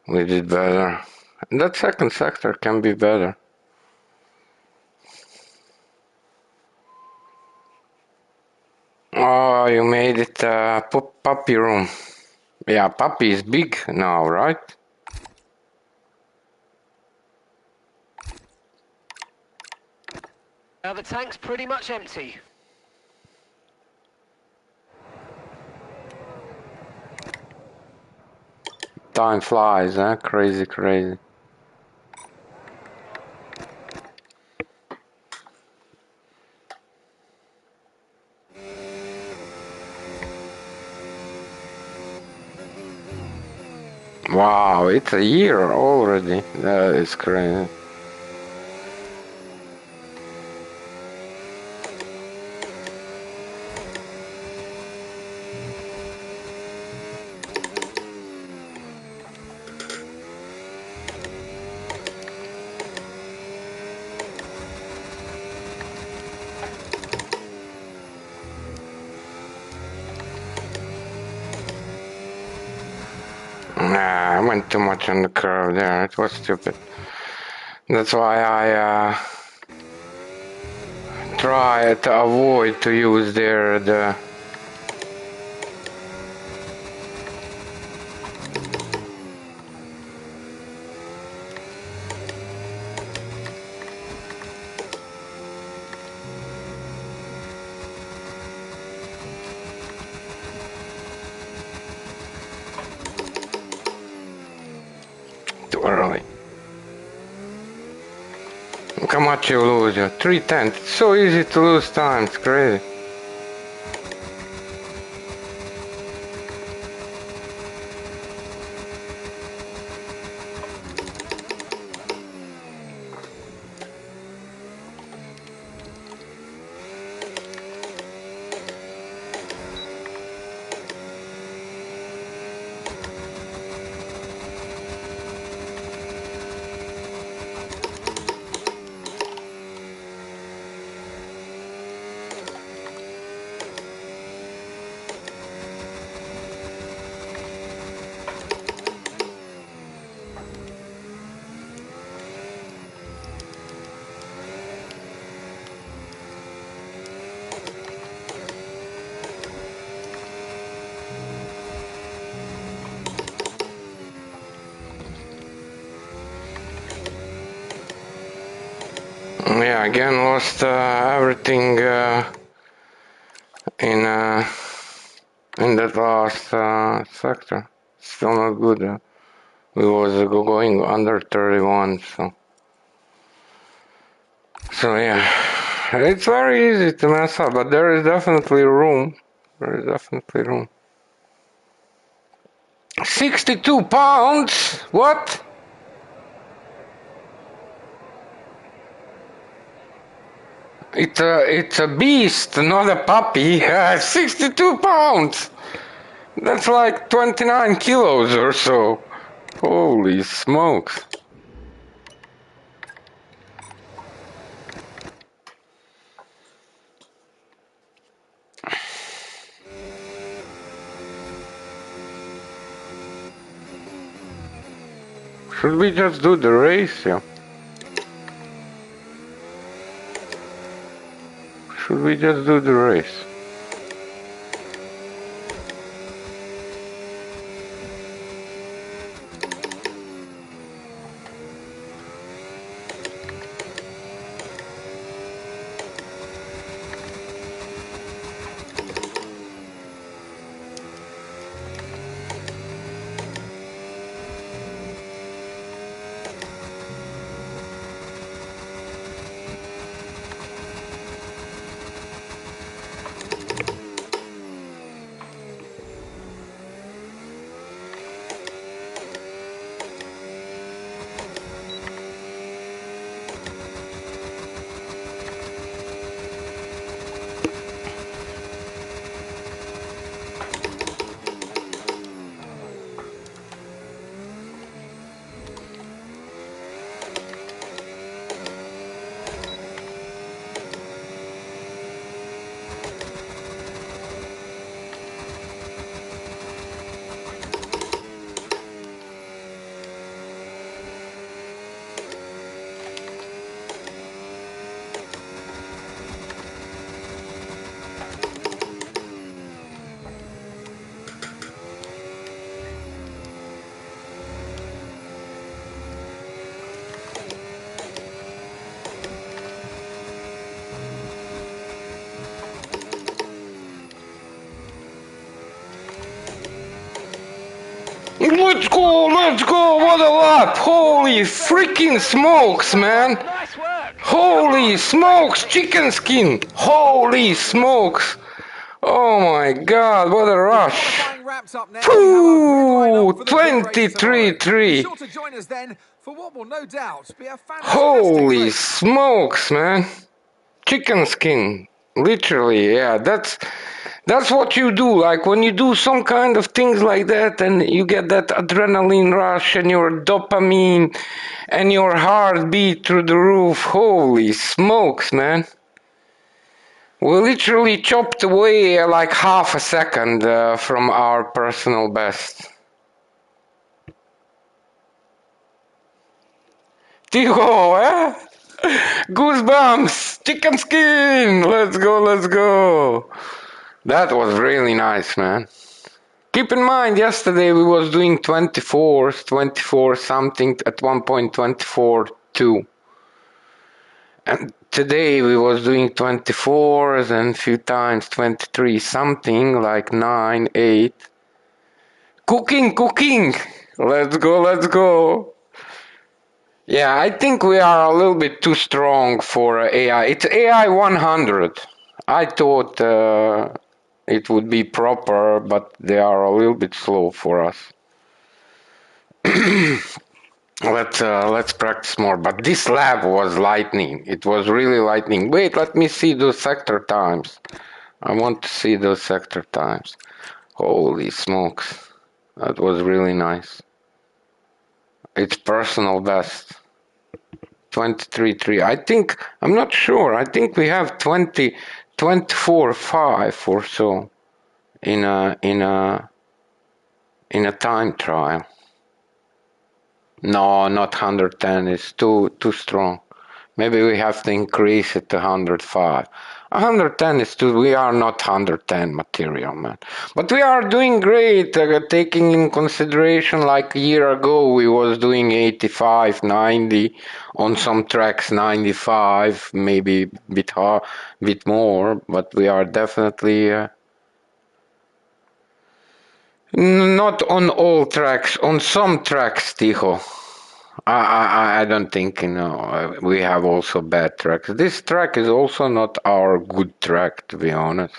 We did better. That second sector can be better. Oh, you made it puppy room. Yeah, puppy is big now, right? Now the tank's pretty much empty. Time flies, huh? Crazy, crazy. Wow, it's a year already. That is crazy. Nah, I went too much on the curve there. It was stupid. That's why I try to avoid to use the too early. Look how much you lose. 3/10. It's so easy to lose time. It's crazy. Yeah, again lost everything in that last sector. Still not good. We was going under 31, so yeah, it's very easy to mess up, but there is definitely room. There is definitely room. 62 pounds? What? It's a beast, not a puppy. 62 pounds! That's like 29 kilos or so. Holy smokes. Should we just do the race? Yeah. Should we just do the race? Let's go, what a lap! Holy freaking smokes, man! Nice work. Holy smokes, chicken skin! Holy smokes! Oh my god, what a rush! Qualifying wraps up now. We have our grid lineup for the big race tomorrow. Be 23-3. sure to join us then for what will no doubt be a fantastic Holy race. smokes, man! Chicken skin. Literally, yeah, that's what you do. Like when you do some kind of things like that and you get that adrenaline rush and your dopamine and your heartbeat through the roof. Holy smokes, man. We literally chopped away like half a second from our personal best. Tiho, eh? Goosebumps! Chicken skin! Let's go, let's go! That was really nice, man. Keep in mind, yesterday we was doing 24s, 24 something, at one point 24-2. And today we was doing 24s and a few times 23 something, like 9, 8. Cooking! Let's go, let's go! Yeah, I think we are a little bit too strong for AI. It's AI 100. I thought it would be proper, but they are a little bit slow for us. Let's practice more. But this lab was lightning. It was really lightning. Wait, let me see those sector times. I want to see those sector times. Holy smokes. That was really nice. It's personal best. 23.3. I think, I'm not sure. I think we have 24.5 or so in a time trial. No, not 110. It's too strong. Maybe we have to increase it to 105. 110 is too. We are not 110 material, man. But we are doing great. Taking in consideration, like a year ago, we was doing 85, 90 on some tracks, 95, maybe bit more. But we are definitely not on all tracks. On some tracks, Tijo. I don't think, we have also bad tracks. This track is also not our good track, to be honest.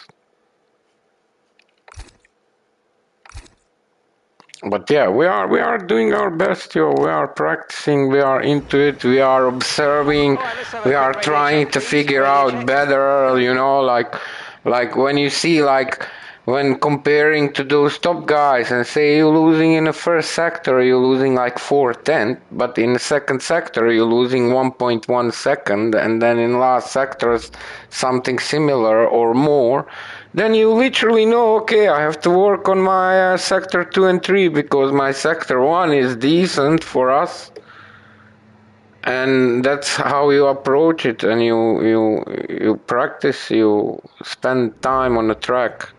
But yeah, we are doing our best, yo. We are practicing, we are into it, we are observing, we are trying to figure out better, like when you see, like, when comparing to those top guys and say you're losing in the first sector, you're losing like 4/10, but in the second sector you're losing 1.1 second, and then in last sectors something similar or more, then you literally know, okay, I have to work on my sector 2 and 3 because my sector 1 is decent for us. And that's how you approach it, and you practice, you spend time on the track.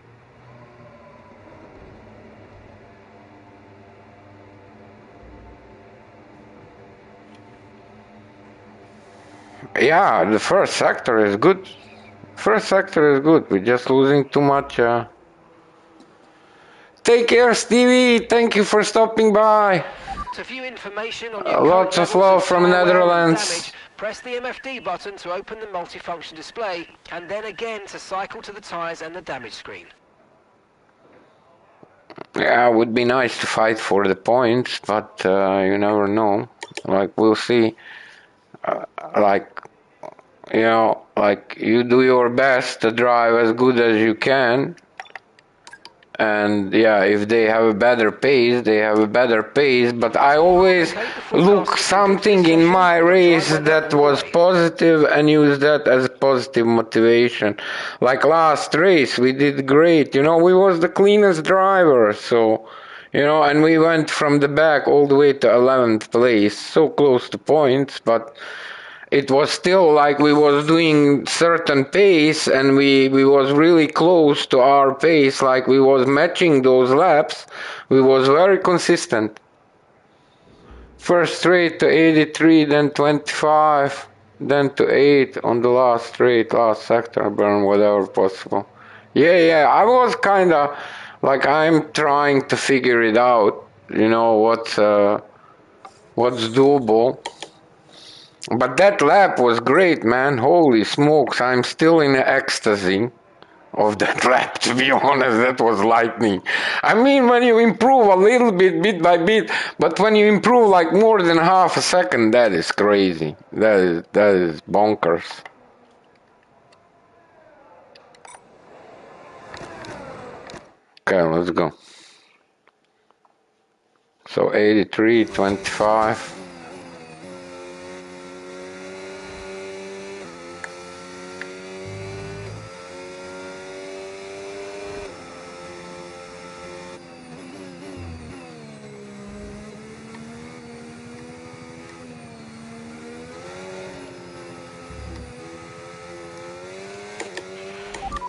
Yeah, the first sector is good. First sector is good. We're just losing too much. Take care, Stevie. Thank you for stopping by. To view information on your Lots of love from Netherlands. Press the MFD button to open the multifunction display, and then again to cycle to the tyres and the damage screen. Yeah, it would be nice to fight for the points, but you never know. Like, we'll see. Like you do your best to drive as good as you can. And yeah, if they have a better pace, they have a better pace. But I always look something in my race that was positive and use that as positive motivation. Like last race, we did great. We was the cleanest driver. So, and we went from the back all the way to 11th place, so close to points, but it was still like we was doing certain pace, and we was really close to our pace, like we was matching those laps. We was very consistent. First straight to 83, then 25, then to 8 on the last straight, last sector burn, whatever possible. Yeah, I was kinda like, I'm trying to figure it out, what's doable. But that lap was great, man. Holy smokes, I'm still in ecstasy of that lap, to be honest. That was lightning. I mean, when you improve a little bit by bit, but when you improve like more than half a second, that is crazy. That is bonkers. Okay, let's go. So 83, 25.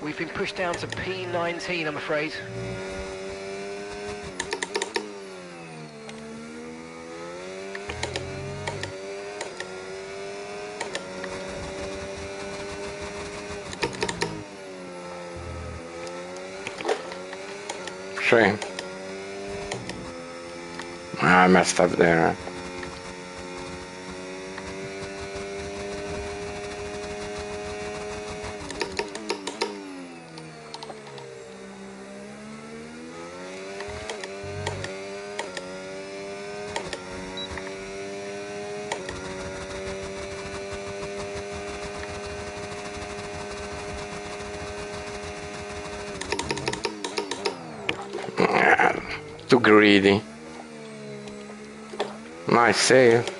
We've been pushed down to P19, I'm afraid. Shame. I messed up there. Too greedy. Nice save.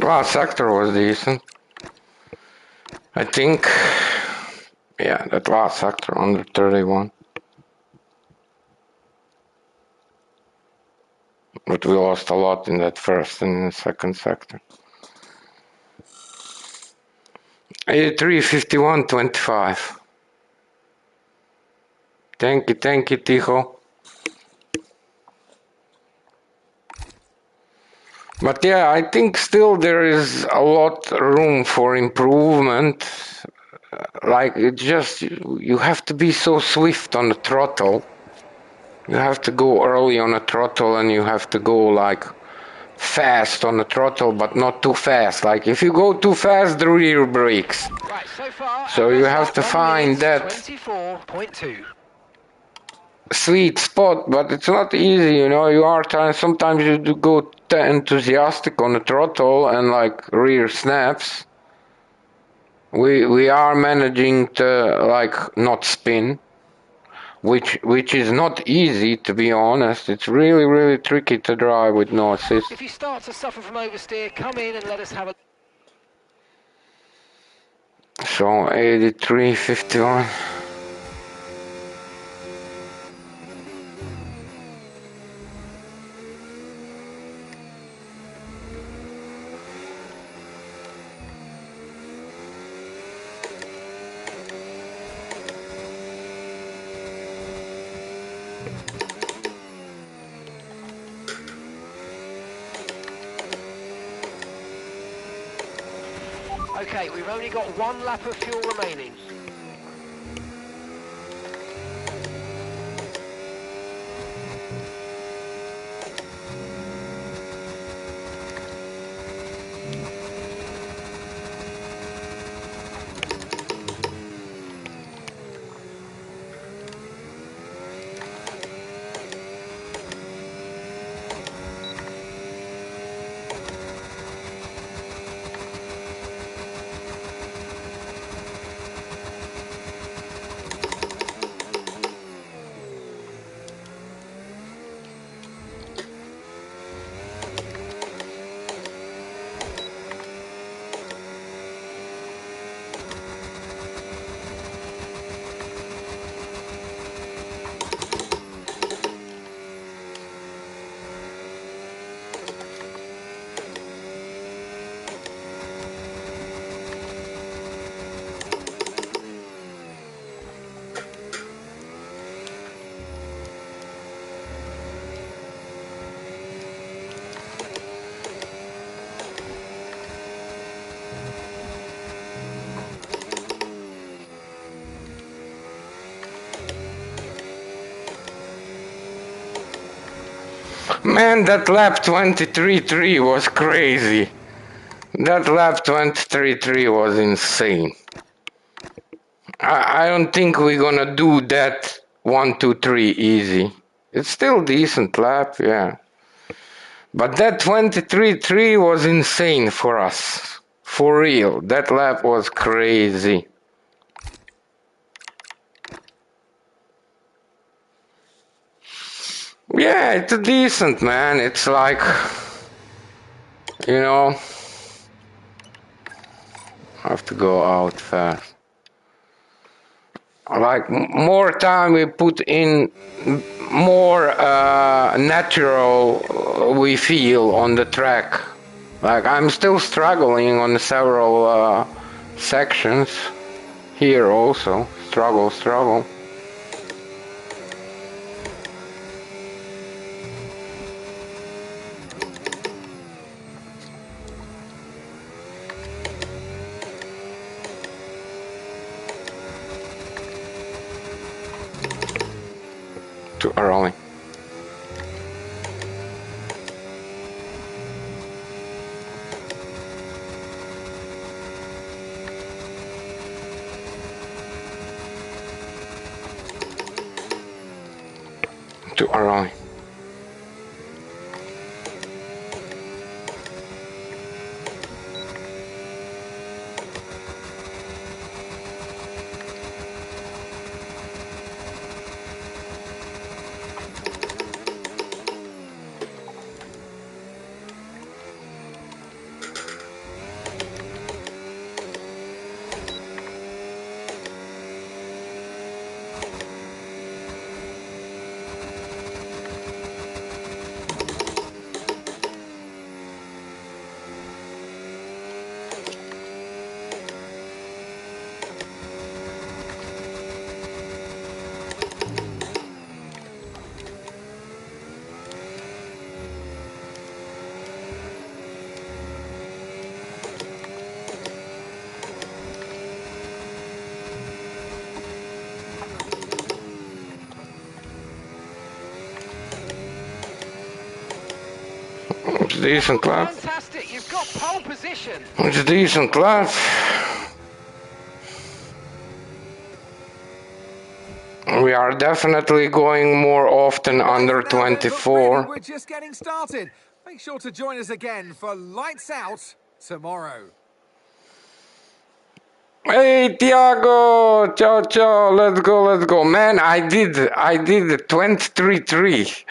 Last sector was decent. I think, yeah, that last sector under 31. But we lost a lot in that first and second sector. 83, 51, 25. Thank you, Tijo. But yeah, I think still there is a lot room for improvement. Like it just, you have to be so swift on the throttle. You have to go early on the throttle and you have to go like fast on the throttle, but not too fast. Like if you go too fast, the rear brakes. Right, so far, So you have to find that 24.2. sweet spot, but it's not easy, you know. You are trying, sometimes you do go enthusiastic on the throttle and like rear snaps. We are managing to like not spin, which is not easy, to be honest. It's really tricky to drive with no assist. If you start to suffer from oversteer, come in and let us have a... So 83.51. Okay, we've only got 1 lap of fuel remaining. Man, that lap 23.3 was crazy. That lap 23.3 was insane. I don't think we're gonna do that 1, 2, 3 easy. It's still decent lap, yeah. But that 23.3 was insane for us. For real. That lap was crazy. Yeah, it's decent, man. It's like, you know, I have to go out fast. Like, more time we put in, more natural we feel on the track. Like, I'm still struggling on several sections. Here also. Struggle. Too early. Too early. It's a decent lap. Fantastic, you've got pole position. It's a decent lap. We are definitely going more often under Right, now then, but really, 24. we're just getting started. Make sure to join us again for Lights Out tomorrow. Hey Tiago, ciao, let's go. Man, I did 23.3.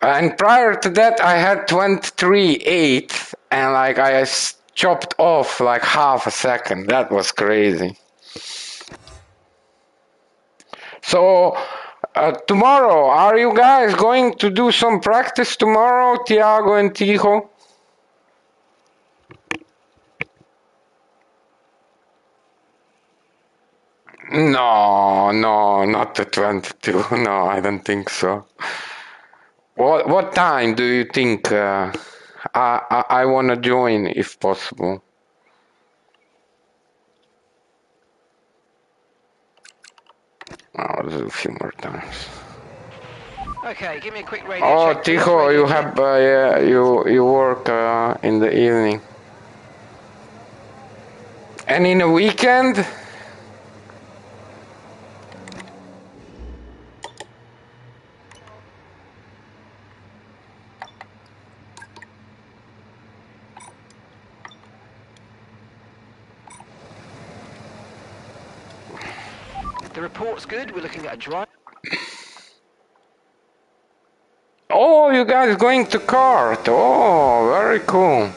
And prior to that I had 23.8 and like I chopped off like half a second. That was crazy. So tomorrow, are you guys going to do some practice tomorrow, Tiago and Tijo? No, not the 22. No, I don't think so. What time do you think I want to join if possible? I'll do a few more times. Okay, give me a quick radio Oh, check, please. Tijo, Radio you check. have yeah, you work in the evening. And in a weekend? The report's good. We're looking at a drive. Oh, you guys going to kart? Oh, very cool.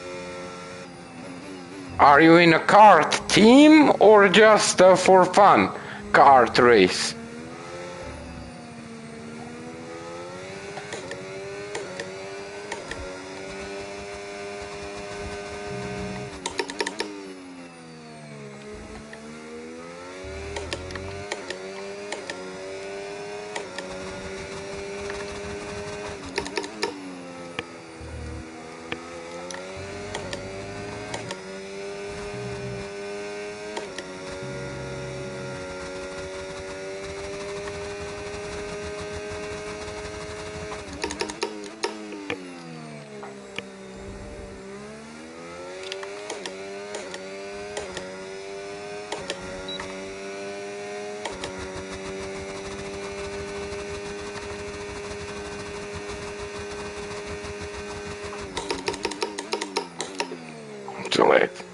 Are you in a kart team or just for fun kart race? right.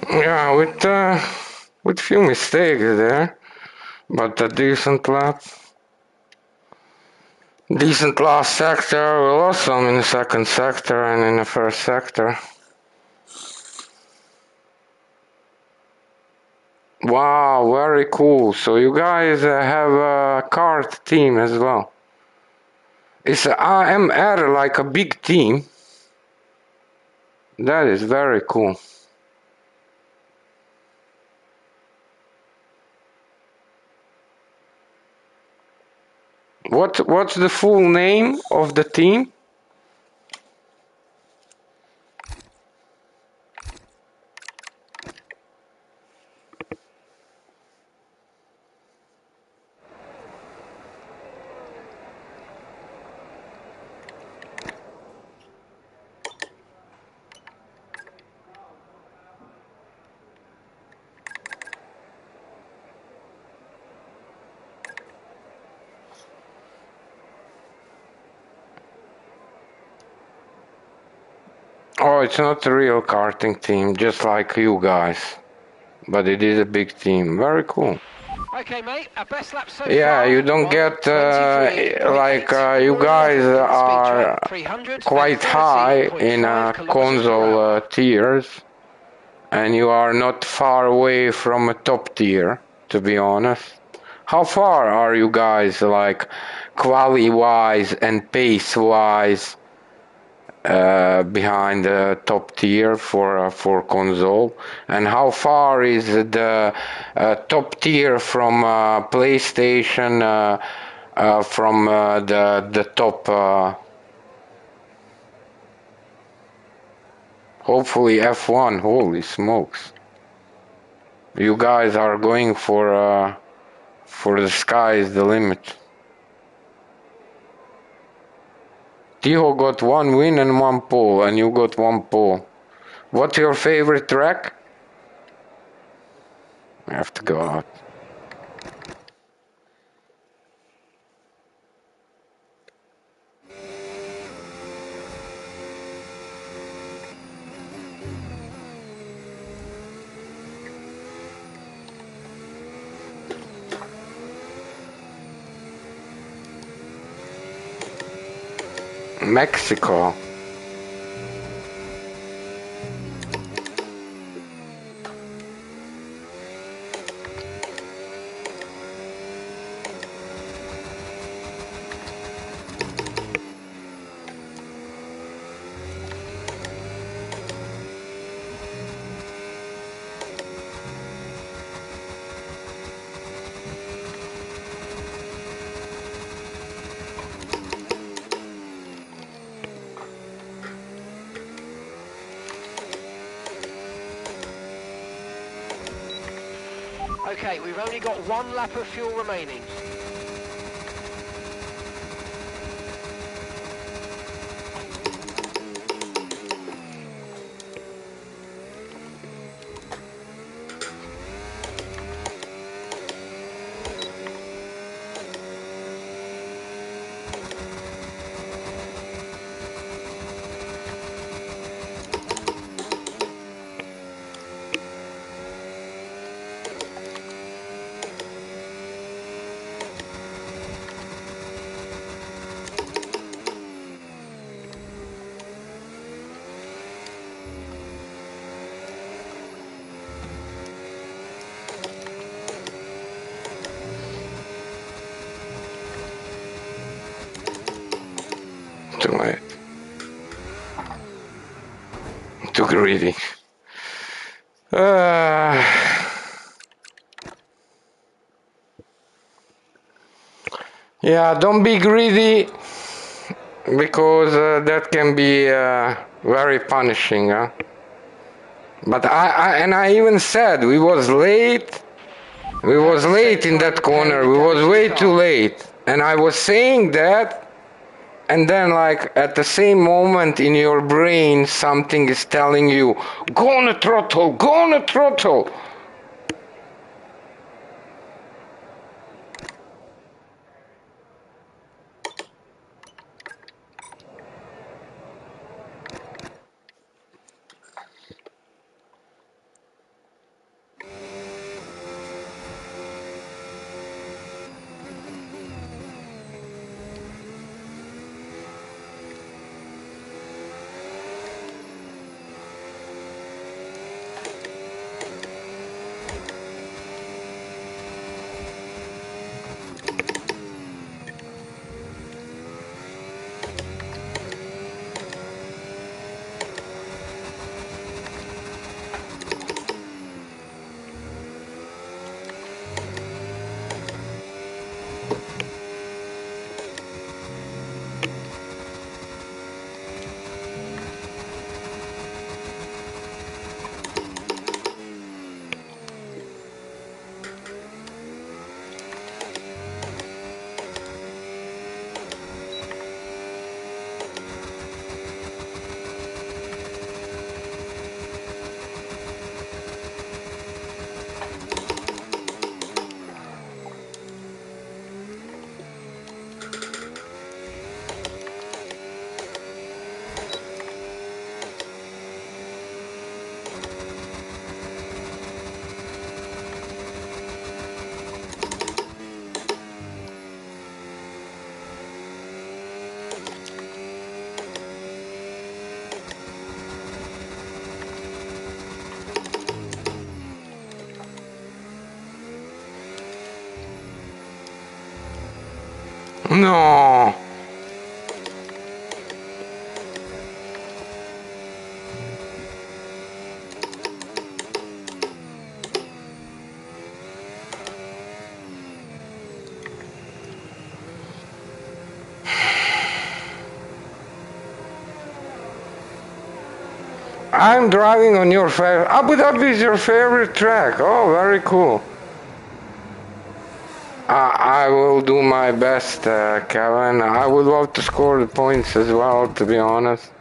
Yeah, with few mistakes there, but a decent lap. Decent last sector. We lost some in the second sector and in the first sector. Wow, very cool. So you guys have a kart team as well. Is AMR like a big team? That is very cool. What's the full name of the team? Oh, it's not a real karting team, just like you guys. But it is a big team. Very cool. Okay, mate, our best lap so Yeah, far. you don't get you guys are quite high in console tiers, and you are not far away from a top tier, to be honest. How far are you guys, like quali wise and pace wise, behind the top tier for console, and how far is the top tier from PlayStation, from the top? Hopefully F1. Holy smokes! You guys are going for the sky is the limit. Tiho got one win and one pole, and you got one pole. What's your favorite track? I have to go out. Mexico. Okay, we've only got one lap of fuel remaining. Too late. Too greedy. Uh, yeah, don't be greedy because that can be very punishing. Huh? But I even said we was late. We Have was to spend late in time that repairing corner. the We damage was to the way too car. late. And I was saying that, and then like at the same moment in your brain something is telling you, go on a throttle, go on a throttle. No. I'm driving on your favorite. Abu Dhabi is your favorite track. Oh, very cool. I will do my best, Kevin. I would love to score the points as well, to be honest.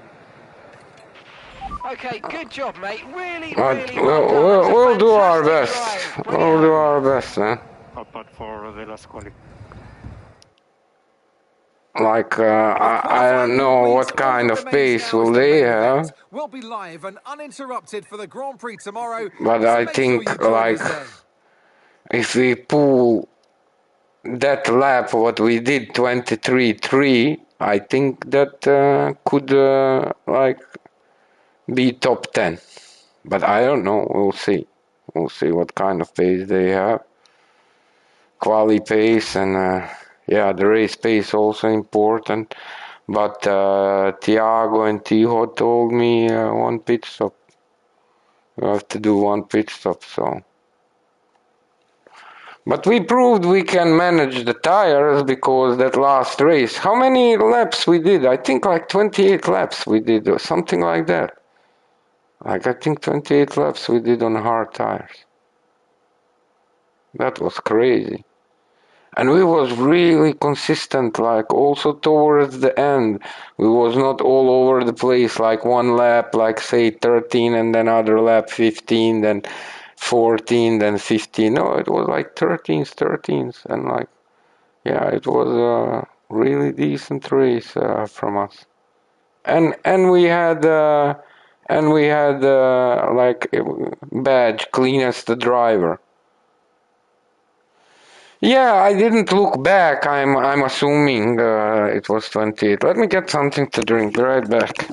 Okay, good job, mate. Really, But really well done. That was a we'll do our fantastic best. drive. We'll do Brilliant. our best, man. Not bad for the last quality. With I don't qualifying know complete, what all kind that of remains pace now is will the they main have, event. We'll be live and uninterrupted for the Grand Prix tomorrow, but so I make sure you think join us like then. if we pull that lap what we did 23.3, I think that could like be top 10. But I don't know. We'll see. We'll see what kind of pace they have. Quali pace and yeah, the race pace also important. But Tiago and Tiho told me one pit stop. You have to do one pit stop, so. But we proved we can manage the tires because that last race, how many laps we did? I think like 28 laps we did or something like that. Like I think 28 laps we did on hard tires. That was crazy. And we was really consistent, like also towards the end. We was not all over the place, like one lap, like say 13 and then other lap 15, then 14, then 15. No, it was like 13s, and like, yeah, it was a really decent race from us. And we had like a badge cleanest driver. Yeah, I didn't look back. I'm assuming it was 28. Let me get something to drink. Be right back.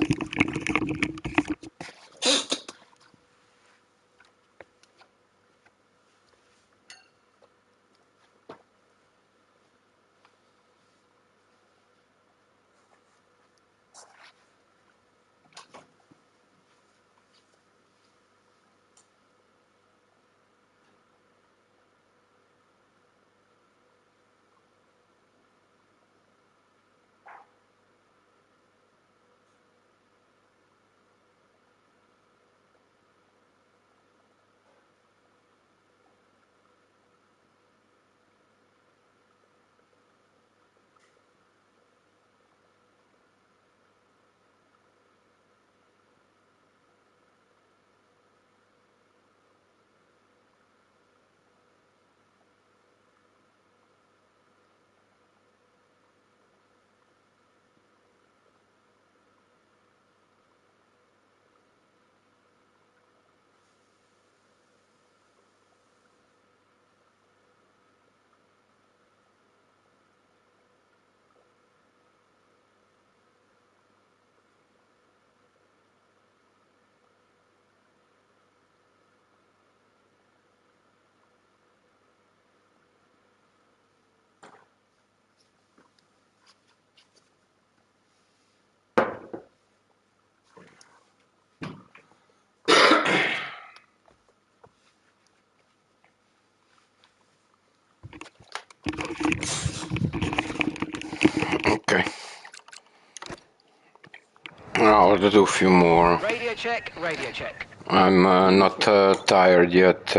I'll do a few more. Radio check, radio check. I'm not tired yet.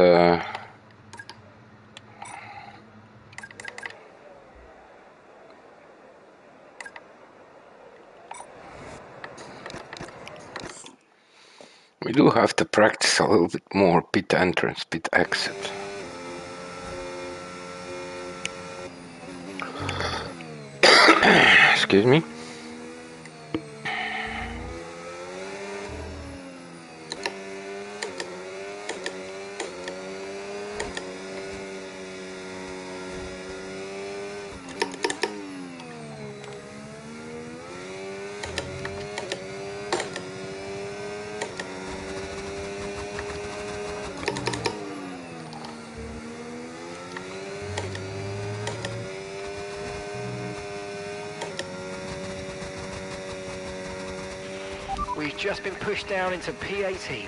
We do have to practice a little bit more pit entrance, pit exit. Excuse me. We've just been pushed down into P18.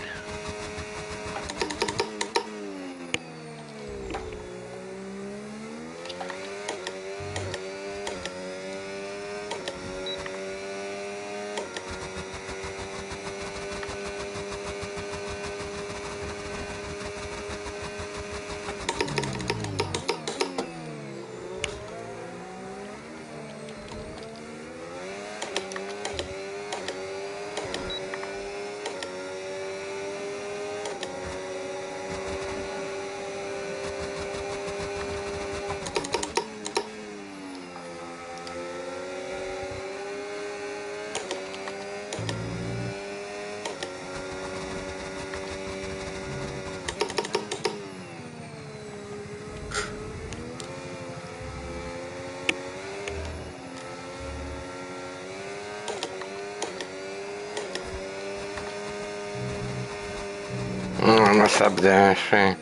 I messed up there, actually.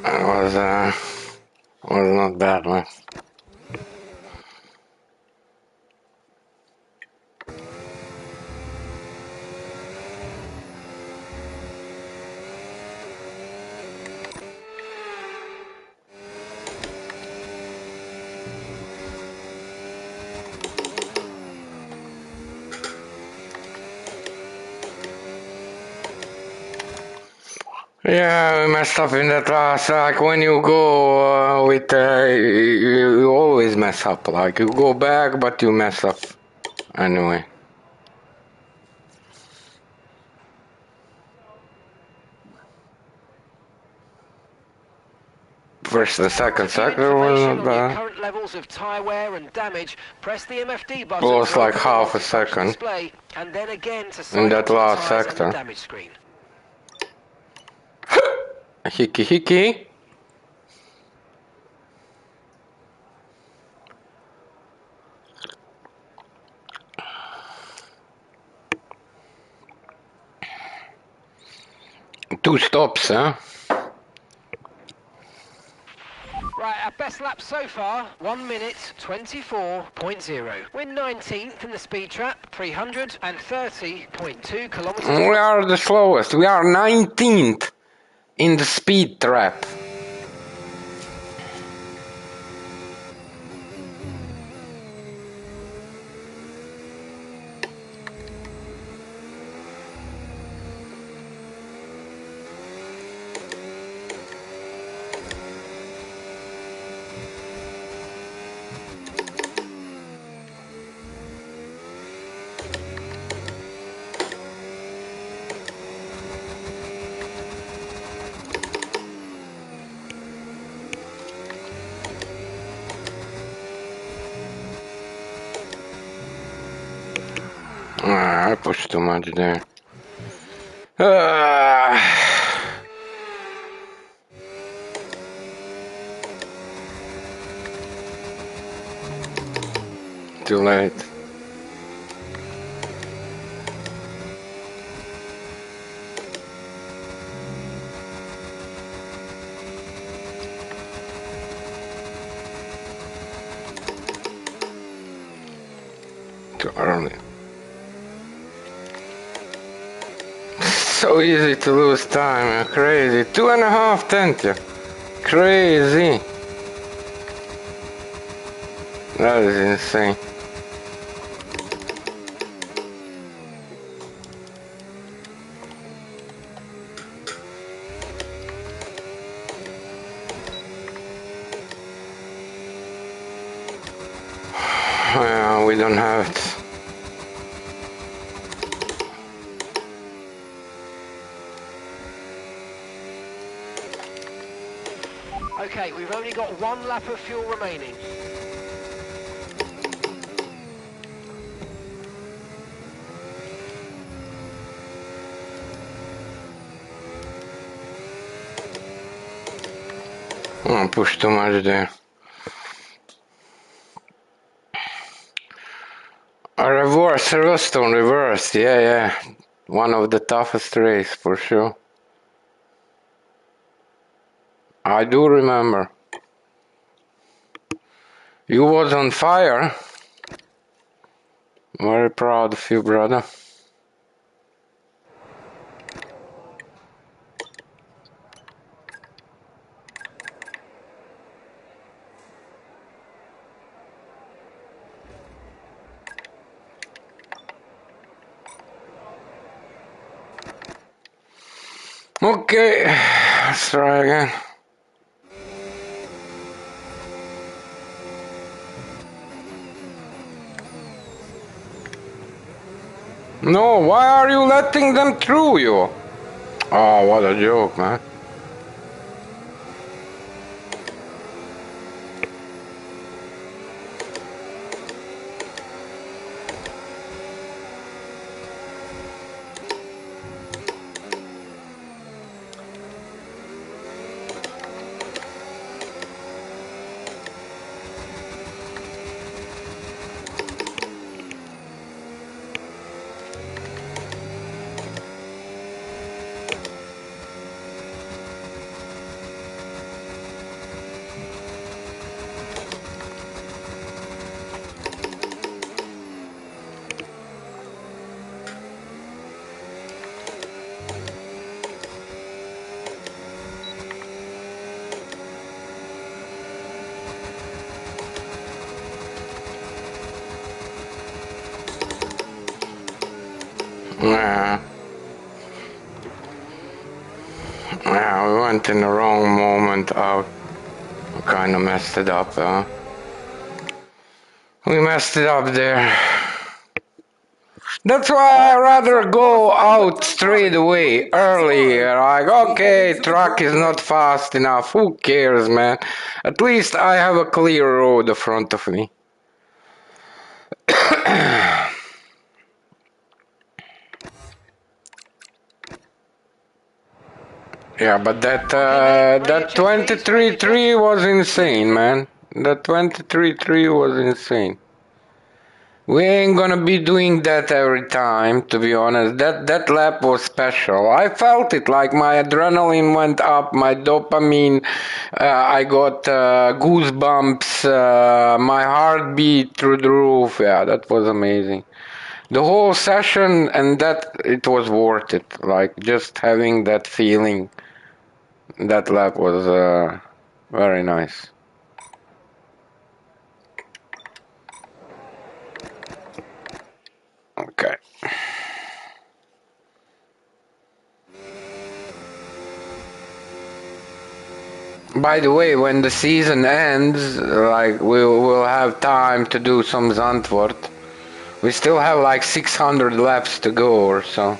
It was not bad, man. Yeah, we messed up in that last, like when you go with, you always mess up, like you go back but you mess up anyway. First and second sector was not bad. Current levels of tire wear and damage. Press the MFD button. Lost like half a second display, and then again to in that last sector. damage screen. Hickey hickey. Two stops, huh? Right, our best lap so far, 1 minute 24.0. We're 19th in the speed trap, 330.2 kilometers. We are the slowest. We are 19th in the speed trap. I pushed too much there. Too late. Too early. So easy to lose time, crazy. 2.5 tenths, crazy. That is insane. We don't have it. Okay, we've only got 1 lap of fuel remaining. Oh, push too much there. Reverse, yeah. One of the toughest race for sure. I do remember. You was on fire. Very proud of you, brother. Okay, let's try again. No, why are you letting them through you? Oh, what a joke, man. Yeah. Yeah, we went in the wrong moment out. We kind of messed it up, huh? We messed it up there. That's why I rather go out straight away, early. Like, okay, truck is not fast enough. Who cares, man? At least I have a clear road in front of me. Yeah, but that 23.3 was insane, man. That 23.3 was insane. We ain't gonna be doing that every time, to be honest. That lap was special. I felt it, like my adrenaline went up, my dopamine, I got goosebumps, my heart beat through the roof. Yeah, that was amazing. The whole session, and that it was worth it. Like just having that feeling. That lap was very nice. Okay. By the way, when the season ends, like we'll have time to do some Zandvoort. We still have like 600 laps to go or so.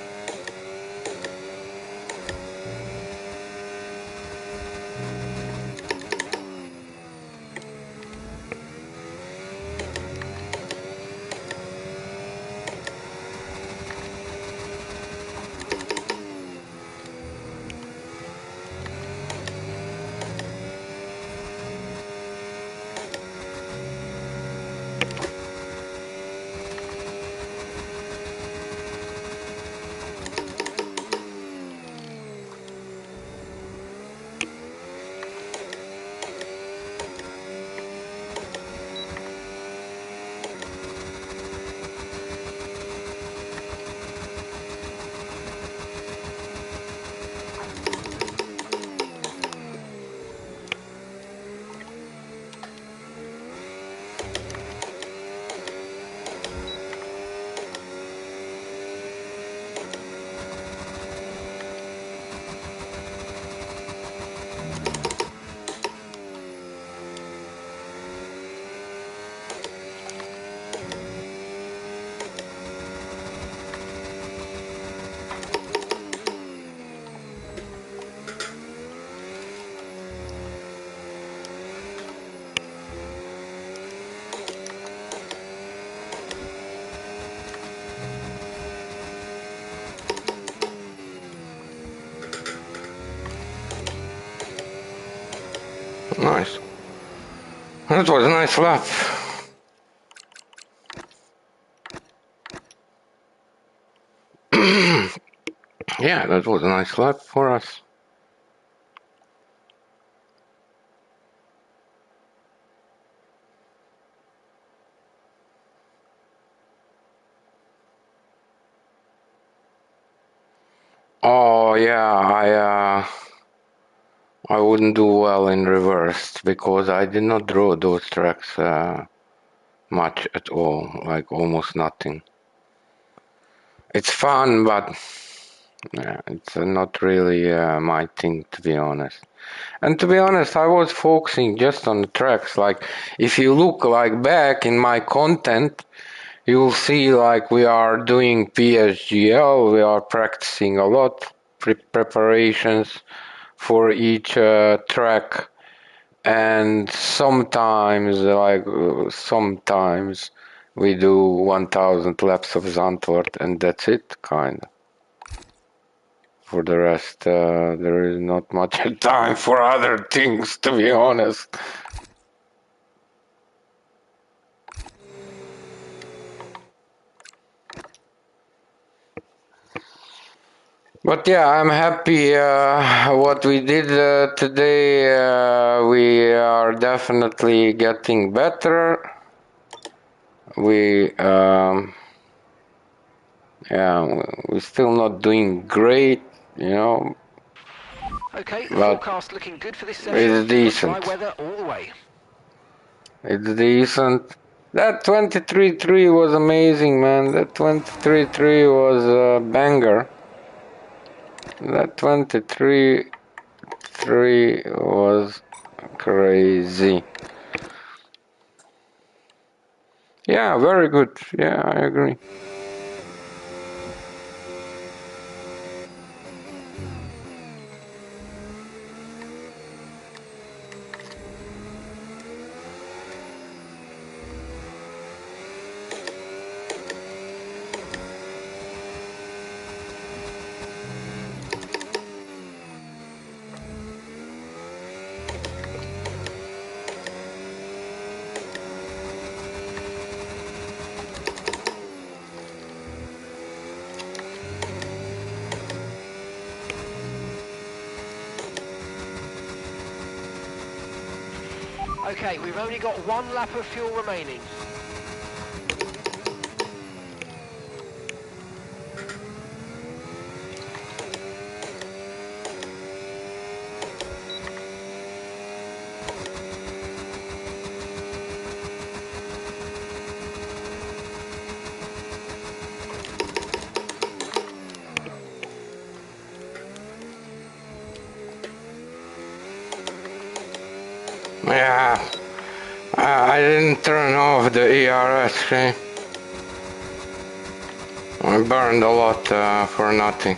Nice. That was a nice lap. Yeah, that was a nice lap for us. Oh yeah, I wouldn't do well in reverse because I did not draw those tracks much at all, like almost nothing. It's fun, but yeah, it's not really my thing, to be honest. And to be honest, I was focusing just on the tracks. Like, if you look like back in my content, you'll see like we are doing PSGL, we are practicing a lot, preparations for each track, and sometimes we do 1000 laps of Zandvoort, and that's it, kind of. For the rest, there is not much time for other things, to be honest. But yeah, I'm happy what we did today. We are definitely getting better. Yeah, we're still not doing great, Okay, the but forecast looking good for this session. it's We've got dry decent. weather all the way. It's decent. That 23.3 was amazing, man. That 23.3 was a banger. That 23.3 was crazy. Yeah, very good. Yeah, I agree. Okay, we've only got one lap of fuel remaining. Yeah, I didn't turn off the ERS, okay? I burned a lot for nothing.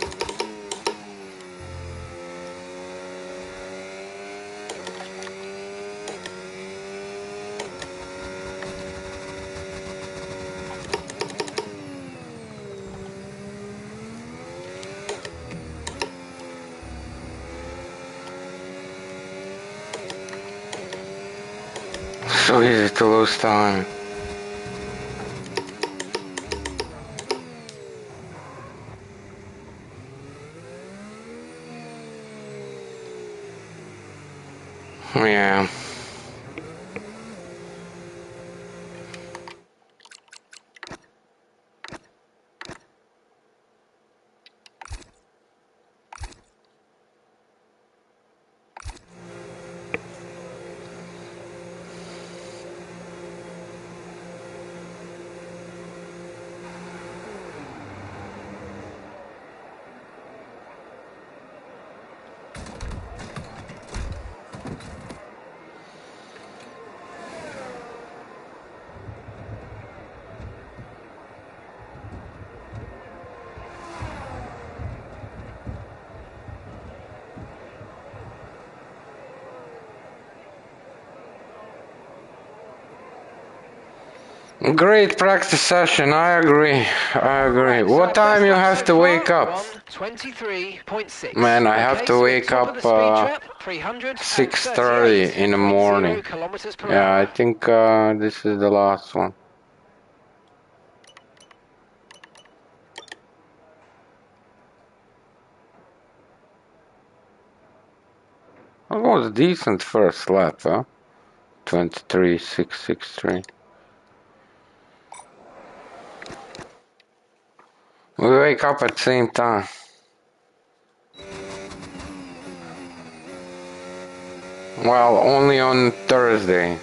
So easy to lose time. Yeah. Great practice session, I agree. Right, so What time best you lap have so to far, wake up? 1:23.6. Man, I have Okay, to so we're wake top of up the speed trap, 6:30 in the 338.0 morning. kilometers per Yeah, I hour. think this is the last one. It was a decent first lap, huh? 23.663. We wake up at the same time. Well, only on Thursday.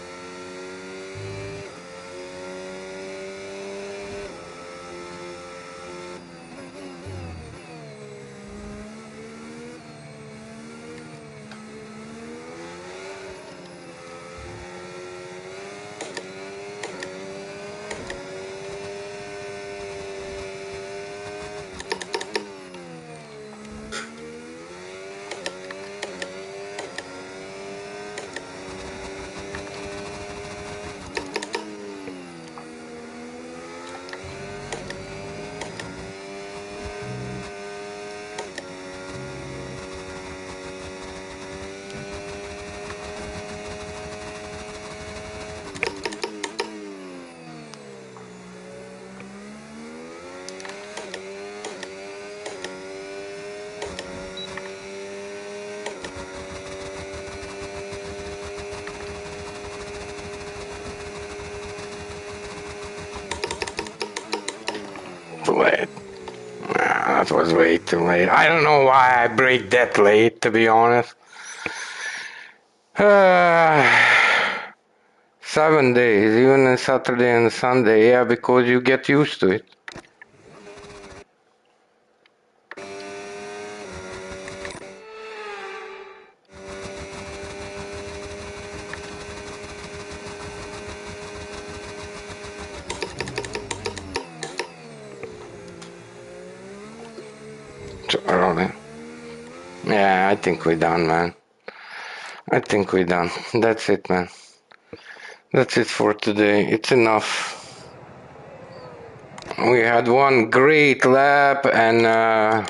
Too late. That was way too late. I don't know why I break that late, to be honest. 7 days, even on Saturday and Sunday. Yeah, because you get used to it. Too early. Yeah, I think we're done, man. I think we're done. That's it, man. That's it for today. It's enough. We had one great lap and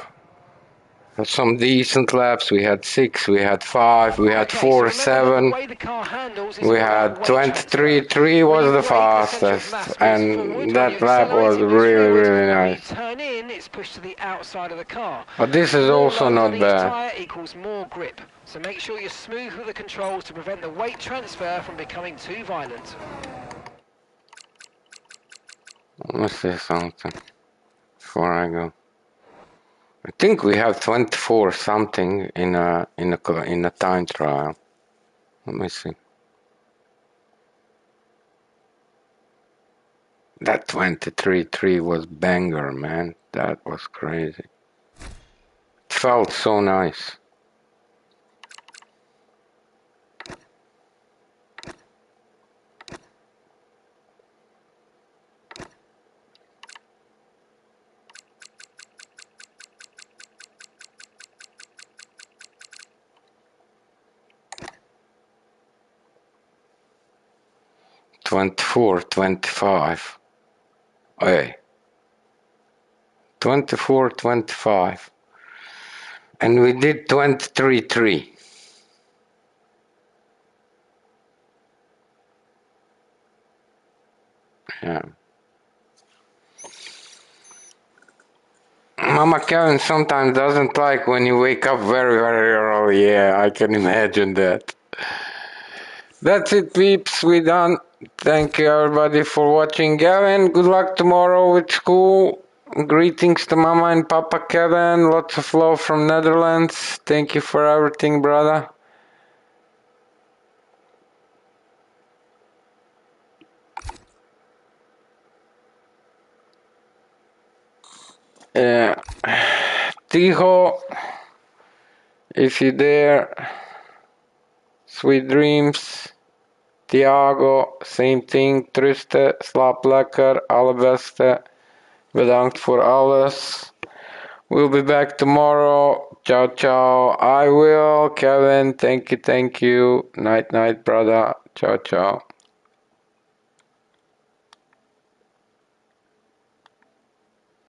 some decent laps. We had 6, we had 5, we had Okay, so 4, remember that the 7. way the car handles is We all about had weight transfer. 23.3 When was you the brake, the centre of fastest, mass moves forward. and When you that lap accelerate, was it moves really, forwards. really And when you nice. turn in, it's pushed to the outside of the car. But this is More also load on not each bad. tyre equals more grip. So make sure you're smooth with the controls to prevent the weight transfer from becoming too violent. Let me say something before I go. I think we have 24 something in a time trial. Let me see. That 23.3 was banger, man. That was crazy. It felt so nice. Twenty-four, 25. Hey. 24, 25. And we did 23.3. Yeah. Mama Kevin sometimes doesn't like when you wake up very, very early. Yeah, I can imagine that. That's it, peeps. We done. Thank you, everybody, for watching. Gavin, good luck tomorrow with school. Greetings to Mama and Papa Kevin. Lots of love from Netherlands. Thank you for everything, brother. Yeah. Tijo, if you're there, sweet dreams. Tiago, same thing. Truste, slaap lekker. Allerbeste. Bedankt voor alles. We'll be back tomorrow. Ciao, ciao. I will. Kevin, thank you. Night, night, brother. Ciao, ciao.